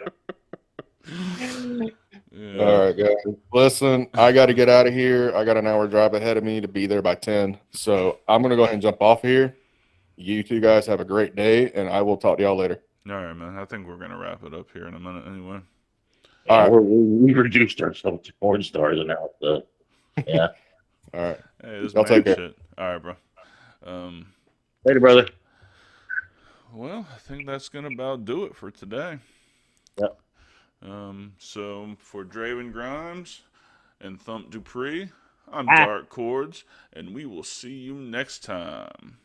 D: All right, guys. Listen, I got to get out of here. I got an hour drive ahead of me to be there by 10. So I'm going to go ahead and jump off here. You two guys have a great day, and I will talk to y'all later.
C: All right, man. I think we're going to wrap it up here in a minute anyway.
E: All right. We reduced ourselves to porn stars now. So, yeah.
D: All right.
C: Hey, this
D: y'all take care.
C: Shit. All right, bro.
E: Later, brother.
C: Well, I think that's going to about do it for today.
E: Yep.
C: So for Draven Grimes and Thump Dupree, I'm Dark Cordz, and we will see you next time.